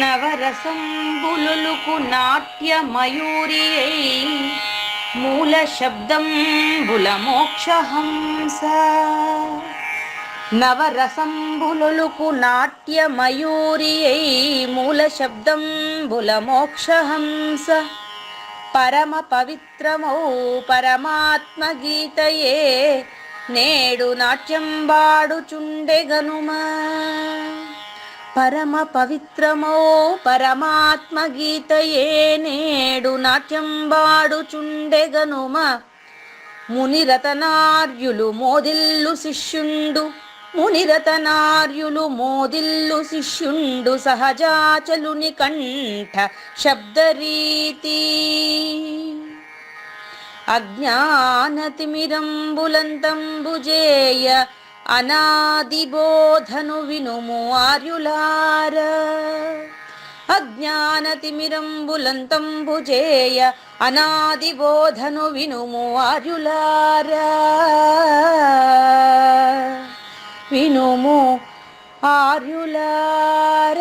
నవరసంబులుకు నాట్యమయూరియై మూల శబ్దంబుల మోక్షహంస. నవరసంబులుకు నాట్యమయూరియై మూల శబ్దంబుల మోక్షహంస. పరమ పవిత్రమౌ పరమాత్మ గీతయే నేడు నాట్యంబాడుచుండెగనుమా. పరమ పవిత్రమో పరమాత్మ గీతయే నేడు నాట్యంబాడుచుండెగనుమ. మునిరతనార్యులు మోదిల్లు శిష్యుండు, మునిరతనార్యులు మోదిల్లు శిష్యుండు సహజాచలుని కంఠ శబ్దరీతి. అజ్ఞానతిమిరంబులంతంబుజేయ అనాదిబోధను వినుము ఆర్యులార. అజ్ఞానతిమిరంబులంతంబుజేయ అనాదిబోధను వినుము ఆర్యులార. వినుము ఆర్యులార.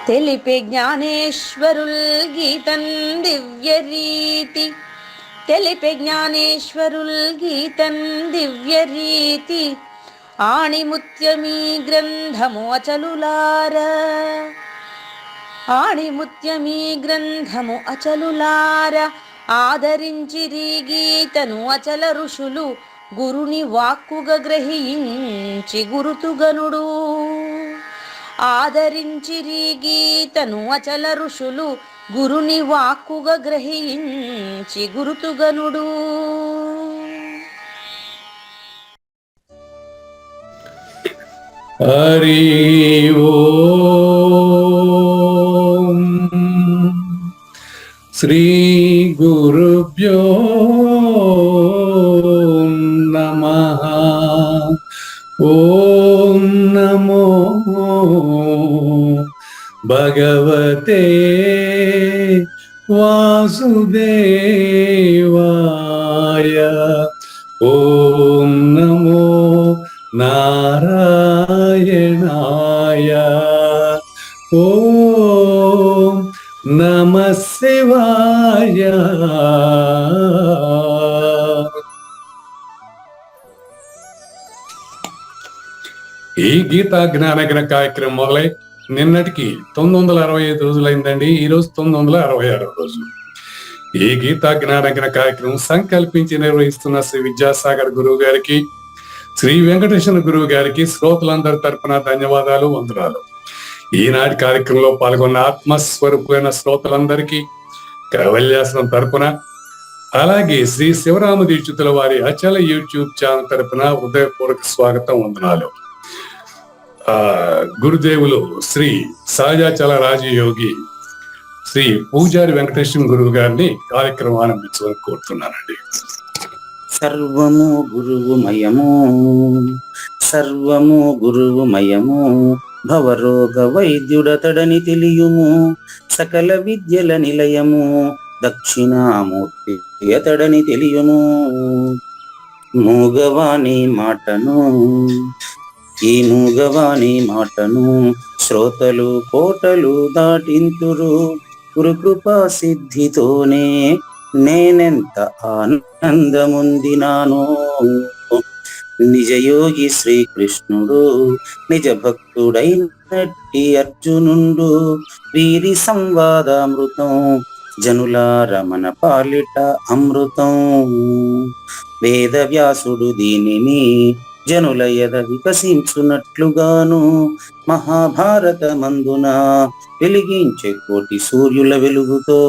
తెలిపే జ్ఞానేశ్వరుల్ గీతన్ దివ్యరీతి. తెలిపే జ్ఞానేశ్వరుల్ గీతన్ దివ్యరీతి. ఆణిముత్యమీ గ్రంథము అచలులార. ఆణిముత్యమీ గ్రంథము అచలులార. ఆదరించిరి గీతను అచల ఋషులు గురుని వాక్కుగా గ్రహించి గురుతుగనుడు. ఆదరించిరి గీతను అచల ఋషులు గురుని వాక్కుగా గ్రహించి గురుతుగనుడు. హరి ఓం శ్రీ గురుభ్యో నమః. ఓం నమో భగవతే వాసుదేవాయ. ఓం నమో నారాయణాయ. ఓం నమః శివాయ. ఈ గీతా జ్ఞానగ్న కార్యక్రమం మొదలై నిన్నటికి 965 రోజులైందండి. ఈరోజు 966 రోజు. ఈ గీతా జ్ఞానగ్న కార్యక్రమం సంకల్పించి నిర్వహిస్తున్న శ్రీ విద్యాసాగర్ గురువు గారికి, శ్రీ వెంకటేశ్వర గురువు గారికి శ్రోతలందరి తరపున ధన్యవాదాలు, వందనాలు. ఈనాటి కార్యక్రమంలో పాల్గొన్న ఆత్మస్వరూపమైన శ్రోతలందరికీ కైవల్యాసనం తరపున, అలాగే శ్రీ శివరామ దీక్షితుల వారి అచల యూట్యూబ్ ఛానల్ తరపున హృదయపూర్వక స్వాగతం, వందనాలు. గురుదేవులు శ్రీ సహజాచల రాజయోగి శ్రీ పూజారి వెంకటేశ్వర గురువు గారిని కార్యక్రమం ఆరంభించమని కోరుతున్నానండి. సర్వము గురువుమయము, సర్వము గురువుమయము. భవరోగ వైద్యుడతడని తెలియుము, సకల విద్యల నిలయము. దక్షిణామూర్తి అతడని తెలియుము. మూగవాణి మాటను, ఈ మూగవాణి మాటను శ్రోతలు కోటలు దాటింతురు. గురుకృపా సిద్ధితోనే నేనెంత ఆనందముందినాను. నిజయోగి శ్రీకృష్ణుడు నిజ భక్తుడైనట్టి అర్జునుండు. వీరి సంవాదామృతం జనులార మన పాలిట అమృతం. వేద వ్యాసుడు దీనిని జనుల ఎద వికసించున్నట్లుగాను మహాభారత మందున వెలిగించే కోటి సూర్యుల వెలుగుతో.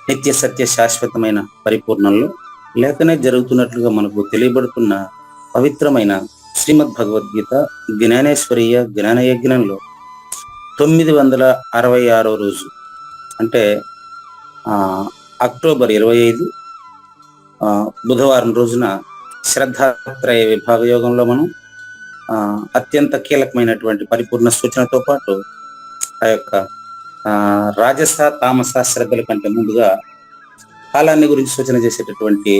నిత్య సత్య శాశ్వతమైన పరిపూర్ణంలో లేఖనే జరుగుతున్నట్లుగా మనకు తెలియబడుతున్న పవిత్రమైన శ్రీమద్ భగవద్గీత జ్ఞానేశ్వరీయ జ్ఞానయజ్ఞంలో 966వ రోజు, అంటే అక్టోబర్ 25 బుధవారం రోజున శ్రద్ధాత్రయ విభాగ యోగంలో మనం అత్యంత కీలకమైనటువంటి పరిపూర్ణ సూచనతో పాటు ఆ యొక్క రాజస తామస శ్రద్ధల కంటే ముందుగా కాలాన్ని గురించి సూచన చేసేటటువంటి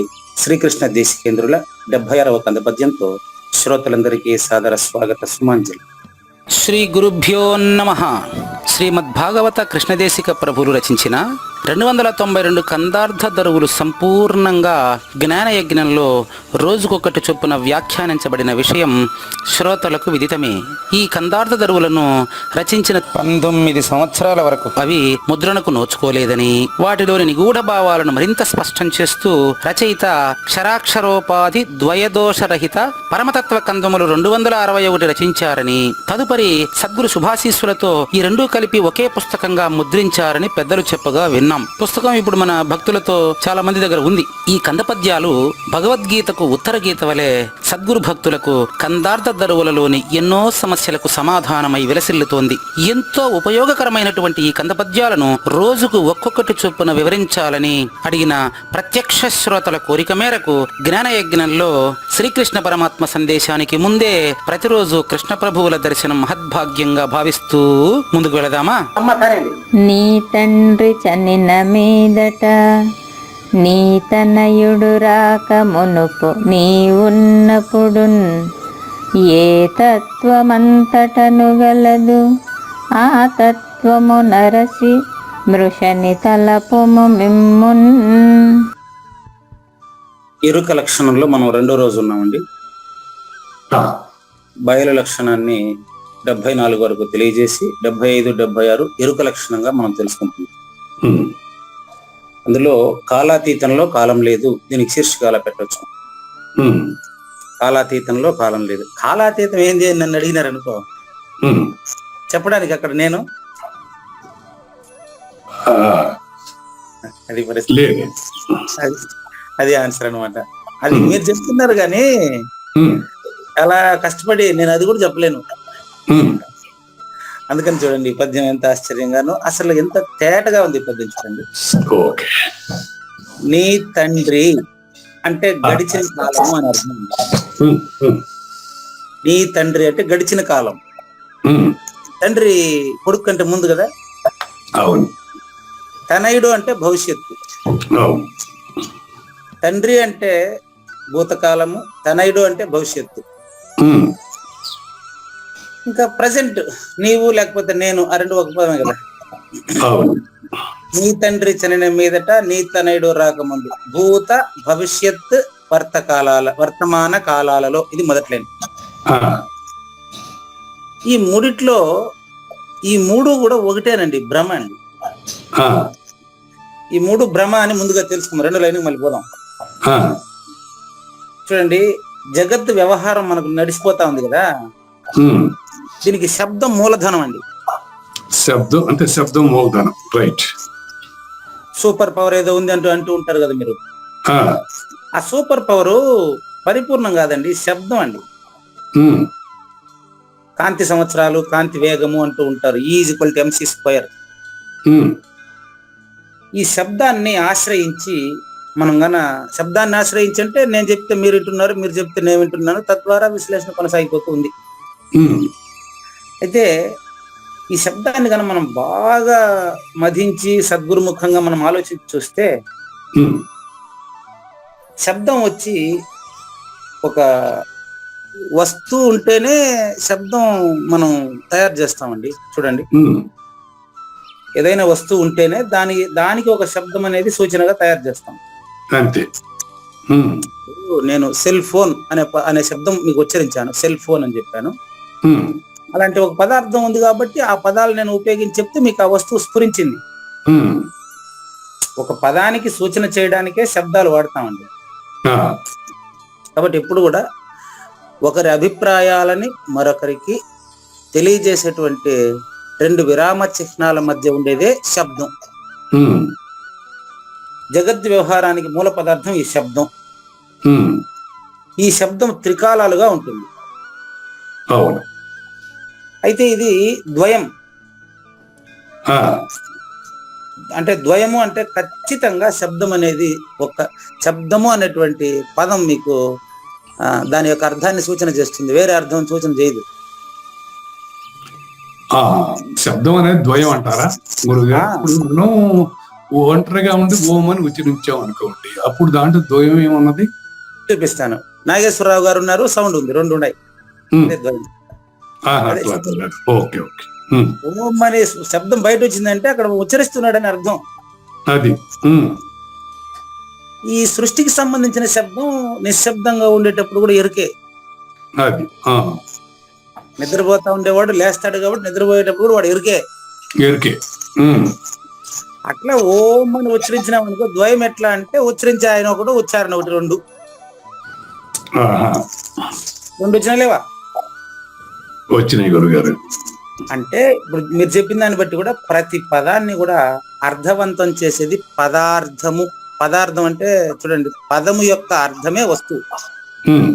శ్రీకృష్ణ దేశికేంద్రుల 76వ కంద పద్యంతో శ్రోతలందరికీ సాదర స్వాగత సుమాంజలి. శ్రీ గురుభ్యో నమః. శ్రీమద్భాగవత కృష్ణదేశిక ప్రభులు రచించిన 292 కందార్థ దరువులు సంపూర్ణంగా జ్ఞానయజ్ఞంలో రోజుకొకటి చొప్పున వ్యాఖ్యానించబడిన విషయం శ్రోతలకు విదితమే. ఈ కందార్థ దరువులను రచించిన 19 సంవత్సరాల వరకు అవి ముద్రణకు నోచుకోలేదని, వాటిలోని నిగూఢ భావాలను మరింత స్పష్టం చేస్తూ రచయిత క్షరాక్షరోపాధి ద్వయదోషరహిత పరమతత్వ కందములు 261 రచించారని, తదుపరి సద్గురు శుభాశీస్సులతో ఈ రెండూ కలిపి ఒకే పుస్తకంగా ముద్రించారని పెద్దలు చెప్పగా విన్నాం. పుస్తకం ఇప్పుడు మన భక్తులతో చాలా మంది దగ్గర ఉంది. ఈ కందపద్యాలు భగవద్గీతకు ఉత్తర గీత వలె సద్గురు భక్తులకు కందార్థ దరువులలోని ఎన్నో సమస్యలకు సమాధానమై విలసిల్లుతోంది. ఎంతో ఉపయోగకరమైనటువంటి ఈ కందపద్యాలను రోజుకు ఒక్కొక్కటి చొప్పున వివరించాలని అడిగిన ప్రత్యక్ష శ్రోతల కోరిక మేరకు జ్ఞానయజ్ఞంలో శ్రీకృష్ణ పరమాత్మ సందేశానికి ముందే ప్రతిరోజు కృష్ణ ప్రభువుల దర్శనం మహద్భాగ్యంగా భావిస్తూ ముందుకు వెళదామా? నీ తండ్రి చనిన మీదట నీ తనయుడు రాక మునుపు నీ ఉన్నప్పుడున్ ఏ తత్వమంతటను గలదు ఆ తత్వము నరసి మృషని తలపుము మిమ్మున్. ఎరుక లక్షణంలో మనం 2వ రోజు ఉన్నామండి. బయలు లక్షణాన్ని 74 వరకు తెలియజేసి 75, 76 ఎరుక లక్షణంగా మనం తెలుసుకుంటున్నాం. అందులో కాలాతీతంలో కాలం లేదు, దీనికి శీర్షికాల పెట్టవచ్చు. కాలాతీతంలో కాలం లేదు. కాలాతీతం ఏంది అని నన్ను అడిగినారు అనుకో, చెప్పడానికి అక్కడ నేను అది పరిస్థితి, అది ఆన్సర్ అనమాట. అది మీరు చెప్తున్నారు కానీ చాలా కష్టపడి నేను అది కూడా చెప్పలేను. అందుకని చూడండి ఈ పద్యం ఎంత ఆశ్చర్యంగానో, అసలు ఎంత తేటగా ఉంది ఈ పద్యం చూడండి. నీ తండ్రి అంటే గడిచిన కాలము అని అర్థం. నీ తండ్రి అంటే గడిచిన కాలం. తండ్రి కొడుకు కంటే ముందు కదా. తనయుడు అంటే భవిష్యత్తు. తండ్రి అంటే భూతకాలము, తనయుడు అంటే భవిష్యత్తు. ఇంకా ప్రజెంట్ నీవు లేకపోతే నేను, ఆ రెండు ఒక పదమే కదా. నీ తండ్రి చనిన మీదట నీ తనయుడు రాకముందు భూత భవిష్యత్ వర్తమాన కాలాలలో, ఇది మొదటి లైన్. ఈ మూడిట్లో ఈ మూడు కూడా ఒకటేనండి, భ్రమ అండి. ఈ మూడు భ్రమ అని ముందుగా తెలుసుకున్నాం. 2 లైన్కి మళ్ళీ పోదాం. చూడండి, జగత్తు వ్యవహారం మనకు నడిచిపోతా ఉంది కదా, దీనికి శబ్దం మూలధనం అండి. శబ్దం అంటే శబ్దం మూలధనం, రైట్. సూపర్ పవర్ ఏదో ఉంది అంటూ ఉంటారు కదా మీరు. ఆ సూపర్ పవర్ పరిపూర్ణం కాదండి, శబ్దం అండి. కాంతి సంవత్సరాలు, కాంతి వేగము అంటూ ఉంటారు, E=mc². ఈ శబ్దాన్ని ఆశ్రయించి మనం శబ్దాన్ని ఆశ్రయించి అంటే నేను చెప్తే మీరు వింటున్నారు, మీరు చెప్తే నేను వింటున్నాను, తద్వారా విశ్లేషణ కొనసాగిపోతుంది. అయితే ఈ శబ్దాన్ని కనుక మనం బాగా మధించి సద్గురుముఖంగా మనం ఆలోచించి చూస్తే, శబ్దం వచ్చి ఒక వస్తువు ఉంటేనే శబ్దం మనం తయారు చేస్తామండి. చూడండి, ఏదైనా వస్తువు ఉంటేనే దానికి ఒక శబ్దం అనేది సూచనగా తయారు చేస్తాం. అంతే. నేను సెల్ ఫోన్ అనే శబ్దం మీకు ఉచ్చరించాను, సెల్ ఫోన్ అని చెప్పాను. అలాంటి ఒక పదార్థం ఉంది కాబట్టి ఆ పదాలు నేను ఉపయోగించి చెప్తే మీకు ఆ వస్తువు స్ఫురించింది. ఒక పదానికి సూచన చేయడానికే శబ్దాలు వాడతామండి. కాబట్టి ఎప్పుడు కూడా ఒకరి అభిప్రాయాలని మరొకరికి తెలియజేసేటువంటి 2 విరామ చిహ్నాల మధ్య ఉండేదే శబ్దం. జగత్ వ్యవహారానికి మూల పదార్థం ఈ శబ్దం. ఈ శబ్దం త్రికాలాలుగా ఉంటుంది. అయితే ఇది ద్వయం. అంటే ద్వయము అంటే ఖచ్చితంగా శబ్దం అనేది ఒక శబ్దము అనేటువంటి పదం మీకు దాని యొక్క అర్థాన్ని సూచన చేస్తుంది, వేరే అర్థం సూచన చేయదు. శబ్దం అనేది ద్వయం అంటారా గురుగారు? మనం ఒంటరిగా ఉండి ఓం అని ఉచ్చరించాం అనుకోండి, అప్పుడు దాంట్లో ద్వయం ఏమున్నది చూపిస్తాను. నాగేశ్వరరావు గారు ఉన్నారు, సౌండ్ ఉంది, రెండు ఉన్నాయి. ఉమ్. అదే ద్వయం. ఆహా, అదే అట్లా శబ్దం. అట్లా. Okay okay. ఉమ్. ఓం అనే శబ్దం బయట వచ్చిందంటే అక్కడ ఉచ్చరిస్తున్నాడని అర్థం. అది. ఉమ్. ఈ సృష్టికి సంబంధించిన శబ్దం నిశ్శబ్దంగా ఉండేటప్పుడు కూడా ఎరుకే. అది. ఆ. నిద్రపోతా ఉండేవాడు లేస్తాడు కాబట్టి నిద్రపోయేటప్పుడు కూడా వాడు ఎరుకే. ఎరికే. ఉమ్. అట్లా ఓం అని ఉచ్చరించినాం అనుకో, ద్వయం ఎట్లా అంటే ఉచ్చరించే ఆయన ఒకటి, ఉచ్చారణ ఒకటి, రెండు ఆహా. వచ్చినా లేవా? వచ్చినాయి గురుగారు. అంటే ఇప్పుడు మీరు చెప్పిన దాన్ని బట్టి కూడా ప్రతి పదాన్ని కూడా అర్థవంతం చేసేది పదార్థము. పదార్థం అంటే చూడండి, పదము యొక్క అర్థమే వస్తువు. ఉమ్.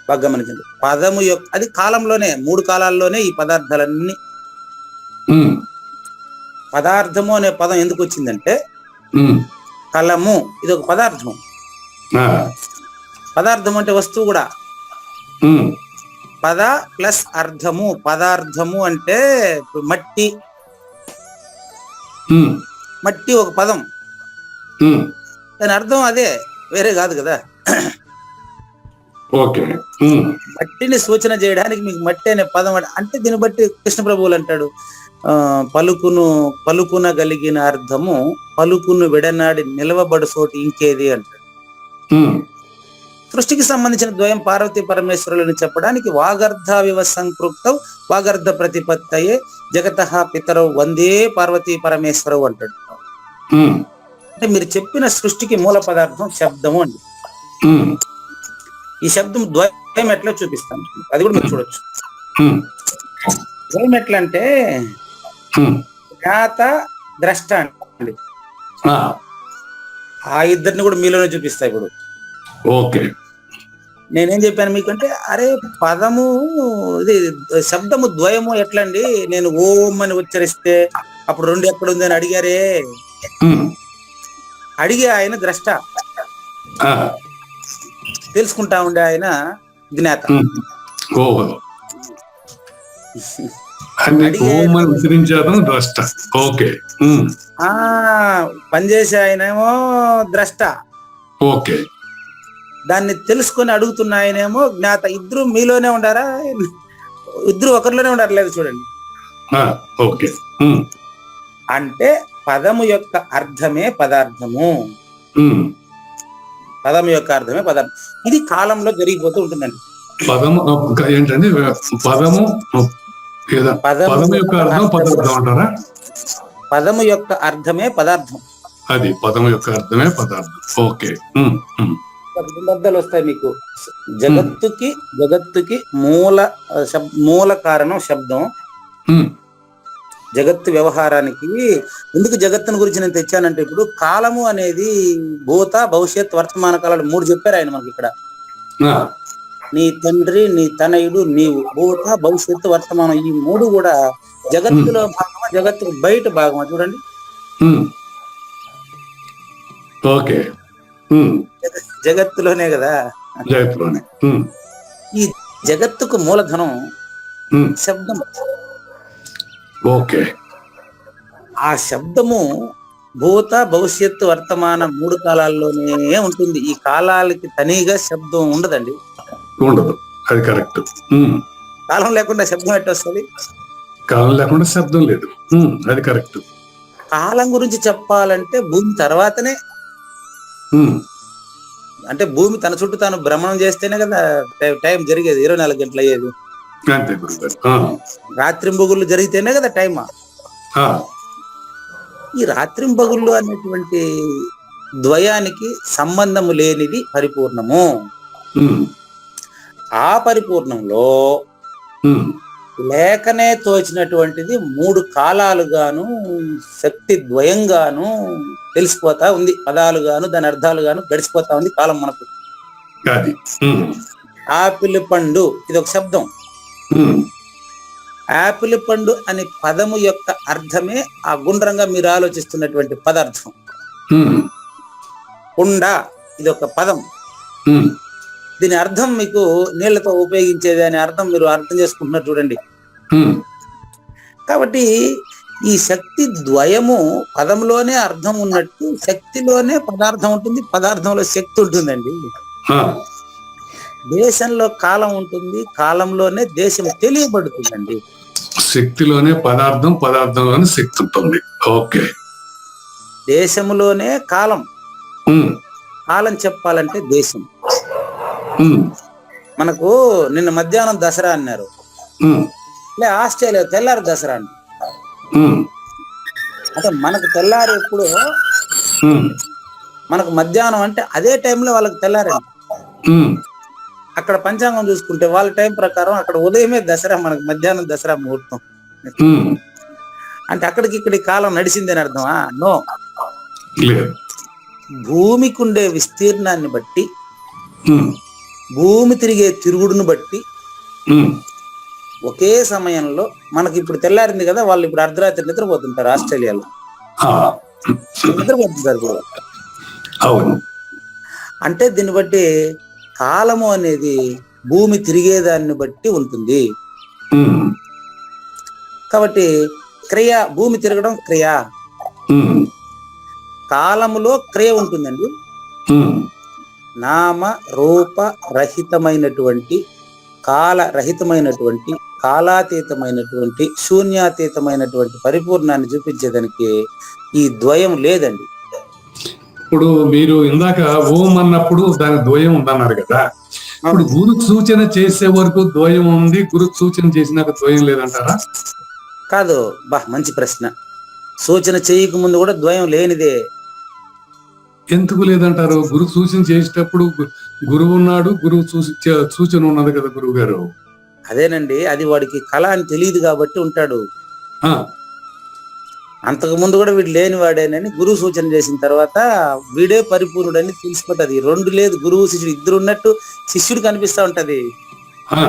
బాగా గమనించండి, పదము యొక్క అది కాలంలోనే, 3 కాలాల్లోనే ఈ పదార్థాలన్నీ. ఉమ్. పదార్థము అనే పదం ఎందుకు వచ్చిందంటే, ఉమ్. కలము ఇది ఒక పదార్థం. ఆ. పదార్థం అంటే వస్తువు కూడా. ఉమ్. పద ప్లస్ అర్థము. పదార్థము అంటే మట్టి. ఉమ్. మట్టి ఒక పదం, ఉమ్. దాని అర్థం అదే, వేరే కాదు కదా. ఓకే. ఉమ్. మట్టిని సూచన చేయడానికి మీకు మట్టి అనే పదం అంటే దీన్ని బట్టి కృష్ణ ప్రభువులు అంటాడు, పలుకునగలిగిన అర్థము పలుకును విడనాడి నిలవబడు చోటు ఇంకేది అంటాడు. ఉమ్. సృష్టికి సంబంధించిన ద్వయం పార్వతీ పరమేశ్వరులని చెప్పడానికి వాగర్ధావివ సంపృక్తౌ వాగర్ధ ప్రతిపత్తయే జగతః పితరౌ వందే పార్వతీ పరమేశ్వరవు అంటాడు. ఉమ్. అంటే మీరు చెప్పిన సృష్టికి మూల పదార్థం శబ్దము అండి. ఉమ్. ఈ శబ్దం ద్వయం ఎట్లా చూపిస్తాను, అది కూడా మీరు చూడొచ్చు. ఉమ్. ద్వయం ఎట్లా అంటే ఉమ్. జ్ఞాత ద్రష్ట అండి. ఆ. ఆ ఇద్దరిని కూడా మీలోనే చూపిస్తాయి. ఇప్పుడు ఓకే. నేనేం చెప్పాను మీకంటే, అరే పదము ఇది శబ్దము ద్వయము ఎట్లండి, నేను ఓం అని ఉచ్చరిస్తే అప్పుడు రెండు ఎక్కడుంది అని అడిగారే. ఉమ్. అడిగే ఆయన ద్రష్ట, ఆ. తెలుసుకుంటా ఉండే ఆయన జ్ఞాత. ఉమ్. ఓహో. అంటే ఓం అని ఉచ్చరించేదం ద్రష్ట. ఓకే. ఉమ్. ఆ పనిచేసే ఆయనేమో ద్రష్ట, ఓకే. దాన్ని తెలుసుకొని అడుగుతున్న ఆయనేమో జ్ఞాత. ఇద్దరు మీలోనే ఉండారా? ఇద్దరు ఒకరిలోనే ఉండారు, లేదు చూడండి. ఆ. ఓకే. ఉమ్. అంటే పదము యొక్క అర్థమే పదార్థము. ఉమ్. పదము యొక్క అర్థమే పదార్థం. ఇది కాలంలో జరిగిపోతూ ఉంటుందండి. పదము ఏంటండి? పదము ఏదో పదము యొక్క అర్థం పదార్థం అంటారా? పదము యొక్క అర్థమే పదార్థం. అది పదము యొక్క అర్థమే పదార్థం. ఓకే. ఉమ్. ఉమ్. రెండు అర్థాలు వస్తాయి మీకు. జగత్తుకి మూల కారణం శబ్దం. ఉమ్. జగత్తు వ్యవహారానికి ఎందుకు జగత్తుని గురించి నేను తెచ్చానంటే, ఇప్పుడు కాలము అనేది భూత భవిష్యత్ వర్తమాన కాలాలు 3 చెప్పారు ఆయన మనకి ఇక్కడ. ఆ. నీ తండ్రి, నీ తనయుడు, నీవు. భూత భవిష్యత్తు వర్తమానం ఈ 3 కూడా జగత్తులో భాగమా, జగత్తుకు బయట భాగమా? చూడండి. ఉమ్. ఓకే. ఉమ్. జగత్తులోనే కదా. జగత్తులోనే. ఉమ్. ఈ జగత్తుకు మూలధనం ఉమ్. శబ్దం. ఓకే. ఆ శబ్దము భూత భవిష్యత్తు వర్తమాన 3 కాలాల్లోనే ఉంటుంది. ఈ కాలాలకి తనీగా శబ్దం ఉండదండి. ఉండదు. అది కరెక్ట్. ఉమ్. కాలం లేకుండా శబ్దం ఎట్ట వస్తుంది? కాలం లేకుండా శబ్దం లేదు. ఉమ్. అది కరెక్ట్. కాలం గురించి చెప్పాలంటే భూమి తర్వాతనే. ఉమ్. అంటే భూమి తన చుట్టూ తాను భ్రమణం చేస్తేనే కదా టైం జరిగేది, 24 గంటలు అయ్యేది. అంతే గురుగారు. ఆ. రాత్రింబగుళ్ళు జరిగితేనే కదా టైం. ఆ. ఈ రాత్రింబగుళ్ళు అనేటువంటి ద్వయానికి సంబంధము లేనిది పరిపూర్ణము. ఉమ్. ఆ పరిపూర్ణంలో ఉమ్. లేఖనే తోచినటువంటిది 3 కాలాలుగాను శక్తి ద్వయంగాను తెలిసిపోతా ఉంది. పదాలుగాను దాని అర్థాలుగాను గడిచిపోతా ఉంది కాలం మనకు. అది. ఉమ్. ఆపిల్ పండు ఇది ఒక శబ్దం. ఉమ్. ఆపిల్ పండు అనే పదము యొక్క అర్థమే ఆ గుండ్రంగా మీరు ఆలోచిస్తున్నటువంటి పదార్థం. ఉమ్. కుండ ఇది ఒక పదం. ఉమ్. దీని అర్థం మీకు నీళ్లతో ఉపయోగించేది అనే అర్థం మీరు అర్థం చేసుకుంటున్నారు చూడండి. ఉమ్. కాబట్టి ఈ శక్తి ద్వయము పదంలోనే అర్థం ఉన్నట్టు శక్తిలోనే పదార్థం ఉంటుంది, పదార్థంలో శక్తి ఉంటుందండి. ఆ. దేశంలో కాలం ఉంటుంది, కాలంలోనే దేశం తెలియబడుతుందండి. శక్తిలోనే పదార్థం, పదార్థంలోనే శక్తి ఉంటుంది. ఓకే. దేశంలోనే కాలం, ఉమ్, కాలం చెప్పాలంటే దేశం. ఉమ్, మనకు నిన్న మధ్యాహ్నం దసరా అన్నారు, ఉమ్, ఆస్ట్రేలియా తెల్లారి దసరా అండి. ఉమ్, అంటే మనకు తెల్లారి ఎప్పుడు, ఉమ్, మనకు మధ్యాహ్నం అంటే అదే టైంలో వాళ్ళకి తెల్లారండి. ఉమ్, అక్కడ పంచాంగం చూసుకుంటే వాళ్ళ టైం ప్రకారం అక్కడ ఉదయమే దసరా, మనకు మధ్యాహ్నం దసరా ముహూర్తం. ఉమ్. అంటే అక్కడికి ఇక్కడికి కాలం నడిచిందని అర్థమా? నో. లేదు. భూమికి ఉండే విస్తీర్ణాన్ని బట్టి, ఉమ్, భూమి తిరిగే తిరుగుడును బట్టి ఉమ్, ఒకే సమయంలో మనకి ఇప్పుడు తెల్లారింది కదా, వాళ్ళు ఇప్పుడు అర్ధరాత్రి నిద్రపోతుంటారు ఆస్ట్రేలియాలో, ఆ, నిద్రపోతుంటారు కూడా. అవును. అంటే దీన్ని బట్టి కాలము అనేది భూమి తిరిగేదాన్ని బట్టి ఉంటుంది. ఉమ్, కాబట్టి క్రియ, భూమి తిరగడం క్రియ, ఉమ్, కాలములో క్రియ ఉంటుందండి. ఉమ్, నామ రూప రహితమైనటువంటి, కాల రహితమైనటువంటి, కాలాతీతమైనటువంటి, శూన్యాతీతమైనటువంటి పరిపూర్ణాన్ని చూపించేదానికి ఈ ద్వయం లేదండి. ఇప్పుడు మీరు ఇందాక ఓం అన్నప్పుడు దాని ద్వయం ఉందన్నారు కదా. ఇప్పుడు గురు సూచన చేసే వరకు ద్వయం ఉంది, గురు సూచన చేసినాక ద్వయం లేదంటారా? కాదు, మంచి ప్రశ్న. సూచన చేయక ముందు కూడా ద్వయం లేనిదే. ఎందుకు లేదంటారు? గురు సూచన చేసేటప్పుడు గురువు ఉన్నాడు, గురువు సూచన ఉన్నది కదా గురువు గారు. అదేనండి, అది వాడికి కళ అని తెలియదు కాబట్టి ఉంటాడు. ఆ, అంతకు ముందు కూడా వీడు లేని వాడేనని గురువు సూచన చేసిన తర్వాత వీడే పరిపూర్ణుడని తెలిసిపోతుంది. రెండు లేదు, గురువు శిష్యుడు ఇద్దరు ఉన్నట్టు శిష్యుడు కనిపిస్తా ఉంటది. ఆ,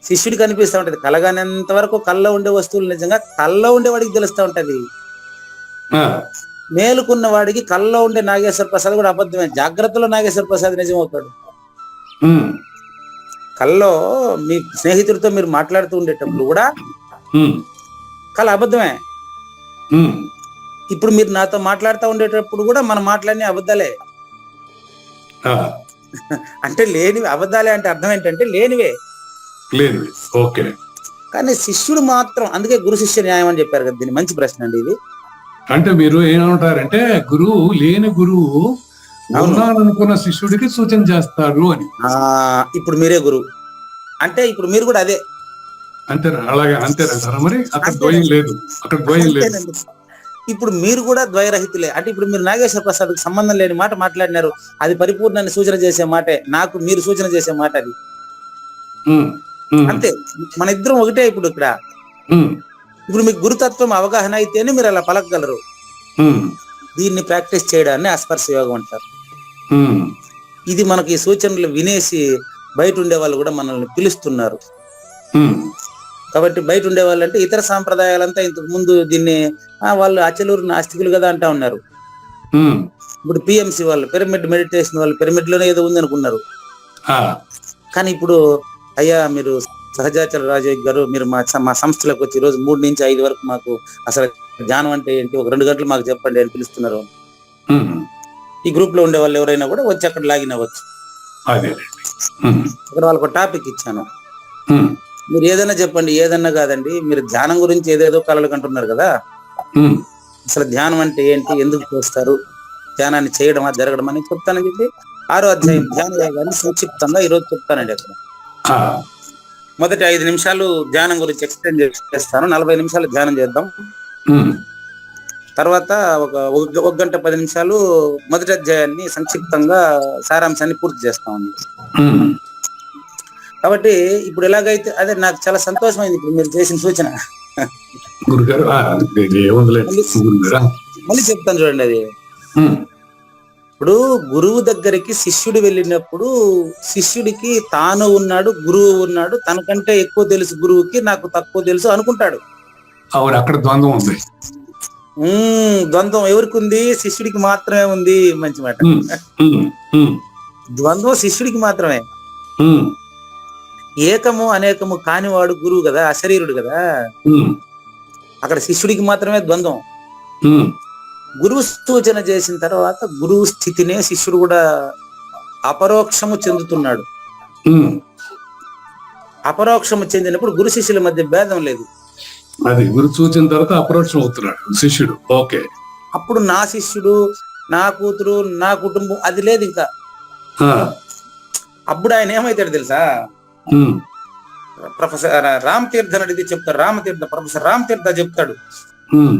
శిష్యుడు కనిపిస్తా ఉంటది. కలగానేంత వరకు కళ్ళలో ఉండే వస్తువులు నిజంగా కళ్ళలో ఉండే వాడికి తెలుస్తా ఉంటది. ఆ, మేలుకున్న వాడికి కళ్ళలో ఉండే నాగేశ్వర ప్రసాద్ కూడా అబద్ధమే. జాగ్రత్తలో నాగేశ్వర ప్రసాద్ నిజం అవుతాడు. ఉమ్, కళ్ళలో మీ స్నేహితుడితో మీరు మాట్లాడుతూ ఉండేటప్పుడు కూడా ఉమ్, కళ అబద్ధమే. ఉమ్, ఇప్పుడు మీరు నాతో మాట్లాడుతూ ఉండేటప్పుడు కూడా మనం మాట్లాడిన అబద్ధాలే. ఆ, అంటే లేనివి అబద్ధాలే అంటే అర్థం ఏంటంటే లేనివే. లేదు. ఓకే. కానీ శిష్యుడు మాత్రం, అందుకే గురు శిష్య న్యాయం అని చెప్పారు కదా. దీన్ని మంచి ప్రశ్న అండి ఇది. అంటే మీరు ఏమంటారంటే గురువు లేని గురువు ఉన్నాననుకున్న శిష్యుడికి సూచన చేస్తాడు అని. ఇప్పుడు మీరే గురువు అంటే ఇప్పుడు మీరు కూడా అదే. అంతేనా? అలాగే అంతేనంటారా? మరి అక్కడ ద్వయం లేదు, అక్కడ ద్వయం లేదు. ఇప్పుడు మీరు కూడా ద్వయరహితులే. అంటే ఇప్పుడు మీరు నాగేశ్వర ప్రసాద్కి సంబంధం లేని మాట మాట్లాడినారు, అది పరిపూర్ణాన్ని సూచన చేసే మాటే. నాకు మీరు సూచన చేసే మాట అది. అంతే, మన ఇద్దరం ఒకటే. ఇప్పుడు ఇక్కడ ఇప్పుడు మీకు గురుతత్వం అవగాహన అయితేనే మీరు అలా పలకగలరు. దీన్ని ప్రాక్టీస్ చేయడాన్ని అస్పర్శ యోగం అంటారు. ఇది మనకి ఈ సూచనలు వినేసి బయట ఉండే వాళ్ళు కూడా మనల్ని పిలుస్తున్నారు. కాబట్టి బయట ఉండే వాళ్ళు అంటే ఇతర సాంప్రదాయాలంతా ఇంతకు ముందు దీన్ని వాళ్ళు అచలూరు నాస్తికులు కదా అంటా ఉన్నారు. ఇప్పుడు పిఎంసి వాళ్ళు, పిరమిడ్ మెడిటేషన్ వాళ్ళు పిరమిడ్ లోనే ఏదో ఉంది అనుకున్నారు. కానీ ఇప్పుడు అయ్యా మీరు సహజాచల రాజయ్య గారు, మీరు మా సంస్థలకు వచ్చి రోజు 3 నుంచి 5 వరకు మాకు అసలు ధ్యానం అంటే ఏంటి, ఒక 2 గంటలు మాకు చెప్పండి అని పిలుస్తున్నారు. ఈ గ్రూప్ లో ఉండే వాళ్ళు ఎవరైనా కూడా వచ్చి అక్కడ లాగిన్ అవ్వచ్చు. అక్కడ వాళ్ళకు టాపిక్ ఇచ్చాను, మీరు ఏదైనా చెప్పండి, ఏదన్నా కాదండి, మీరు ధ్యానం గురించి ఏదేదో కలలు కంటున్నారు కదా, అసలు ధ్యానం అంటే ఏంటి, ఎందుకు చేస్తారు, ధ్యానాన్ని చేయడమా జరగడం అని చెప్తానని చెప్పి 6వ అధ్యాయం ధ్యాన యోగాన్ని సంక్షిప్తంగా ఈరోజు చెప్తానండి. అక్కడ మొదటి 5 నిమిషాలు ధ్యానం గురించి ఎక్స్ప్లెయిన్ చేస్తాను. 40 నిమిషాలు ధ్యానం చేద్దాం. తర్వాత ఒక గంట 10 నిమిషాలు మొదటి అధ్యాయాన్ని సంక్షిప్తంగా సారాంశాన్ని పూర్తి చేస్తామండి. కాబట్టి ఇప్పుడు ఎలాగైతే అదే నాకు చాలా సంతోషమైంది ఇప్పుడు మీరు చేసిన సూచన. మళ్ళీ చెప్తాను చూడండి. అది ఇప్పుడు గురువు దగ్గరికి శిష్యుడు వెళ్ళినప్పుడు శిష్యుడికి తాను ఉన్నాడు, గురువు ఉన్నాడు, తనకంటే ఎక్కువ తెలుసు గురువుకి, నాకు తక్కువ తెలుసు అనుకుంటాడు. అవును, అక్కడ ద్వంద్వం ఉంది. ద్వంద్వం ఎవరికి ఉంది? శిష్యుడికి మాత్రమే ఉంది. మంచి మాట. ద్వంద్వం శిష్యుడికి మాత్రమే. ఏకము అనేకము కానివాడు గురువు కదా, అశరీరుడు కదా. అక్కడ శిష్యుడికి మాత్రమే ద్వంద్వం. గురువు సూచన చేసిన తర్వాత గురువు స్థితినే శిష్యుడు కూడా అపరోక్షము చెందుతున్నాడు. ఉమ్. అపరోక్షము చెందినప్పుడు గురు శిష్యుల మధ్య భేదం లేదు. అది గురు చూచిన తర్వాత అప్రోచ్ అవుతున్నాడు శిష్యుడు. ఓకే. అప్పుడు నా శిష్యుడు, నా కూతురు, నా కుటుంబం అది లేదు ఇంకా. ఆ, అప్పుడు ఆయన ఏమైతాడు తెలుసా? ఉమ్, ప్రొఫెసర్ రామ్ తీర్థ అడిగితే చెప్తాడు. రామతీర్థ ప్రొఫెసర్ రామ్ తీర్థ చెప్తాడు. ఉమ్,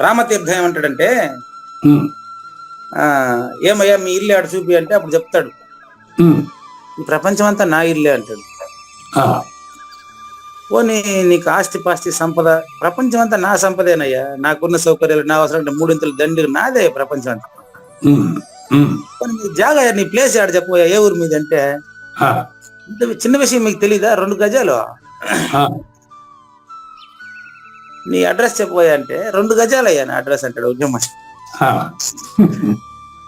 రామతీర్థ ఏమంటాడంటే, ఉమ్, ఏమయ్యా మీ ఇల్లు ఆడ చూపి అంటే అప్పుడు చెప్తాడు, ఉమ్, ఈ ప్రపంచం అంతా నా ఇల్లే అంటాడు. ఆ, పోనీ నీకు ఆస్తి పాస్తి సంపద, ప్రపంచం అంతా నా సంపదేనయ్యా, నాకున్న సౌకర్యాలు నా అవసరం అంటే 3 దండి నాదే ప్రపంచం అంతా. ఉమ్, ఉమ్, పోనీ నీ జాగా నీ ప్లేస్ ఆడ చెప్పబోయా, ఏ ఊరు మీద అంటే, ఆ, ఇంత చిన్న విషయం మీకు తెలీదా, 2 గజాలు ఆ, నీ అడ్రస్ చెప్పబోయా అంటే 2 గజాలయ్యా నా అడ్రస్ అంటాడు ఉద్యమ. ఆ.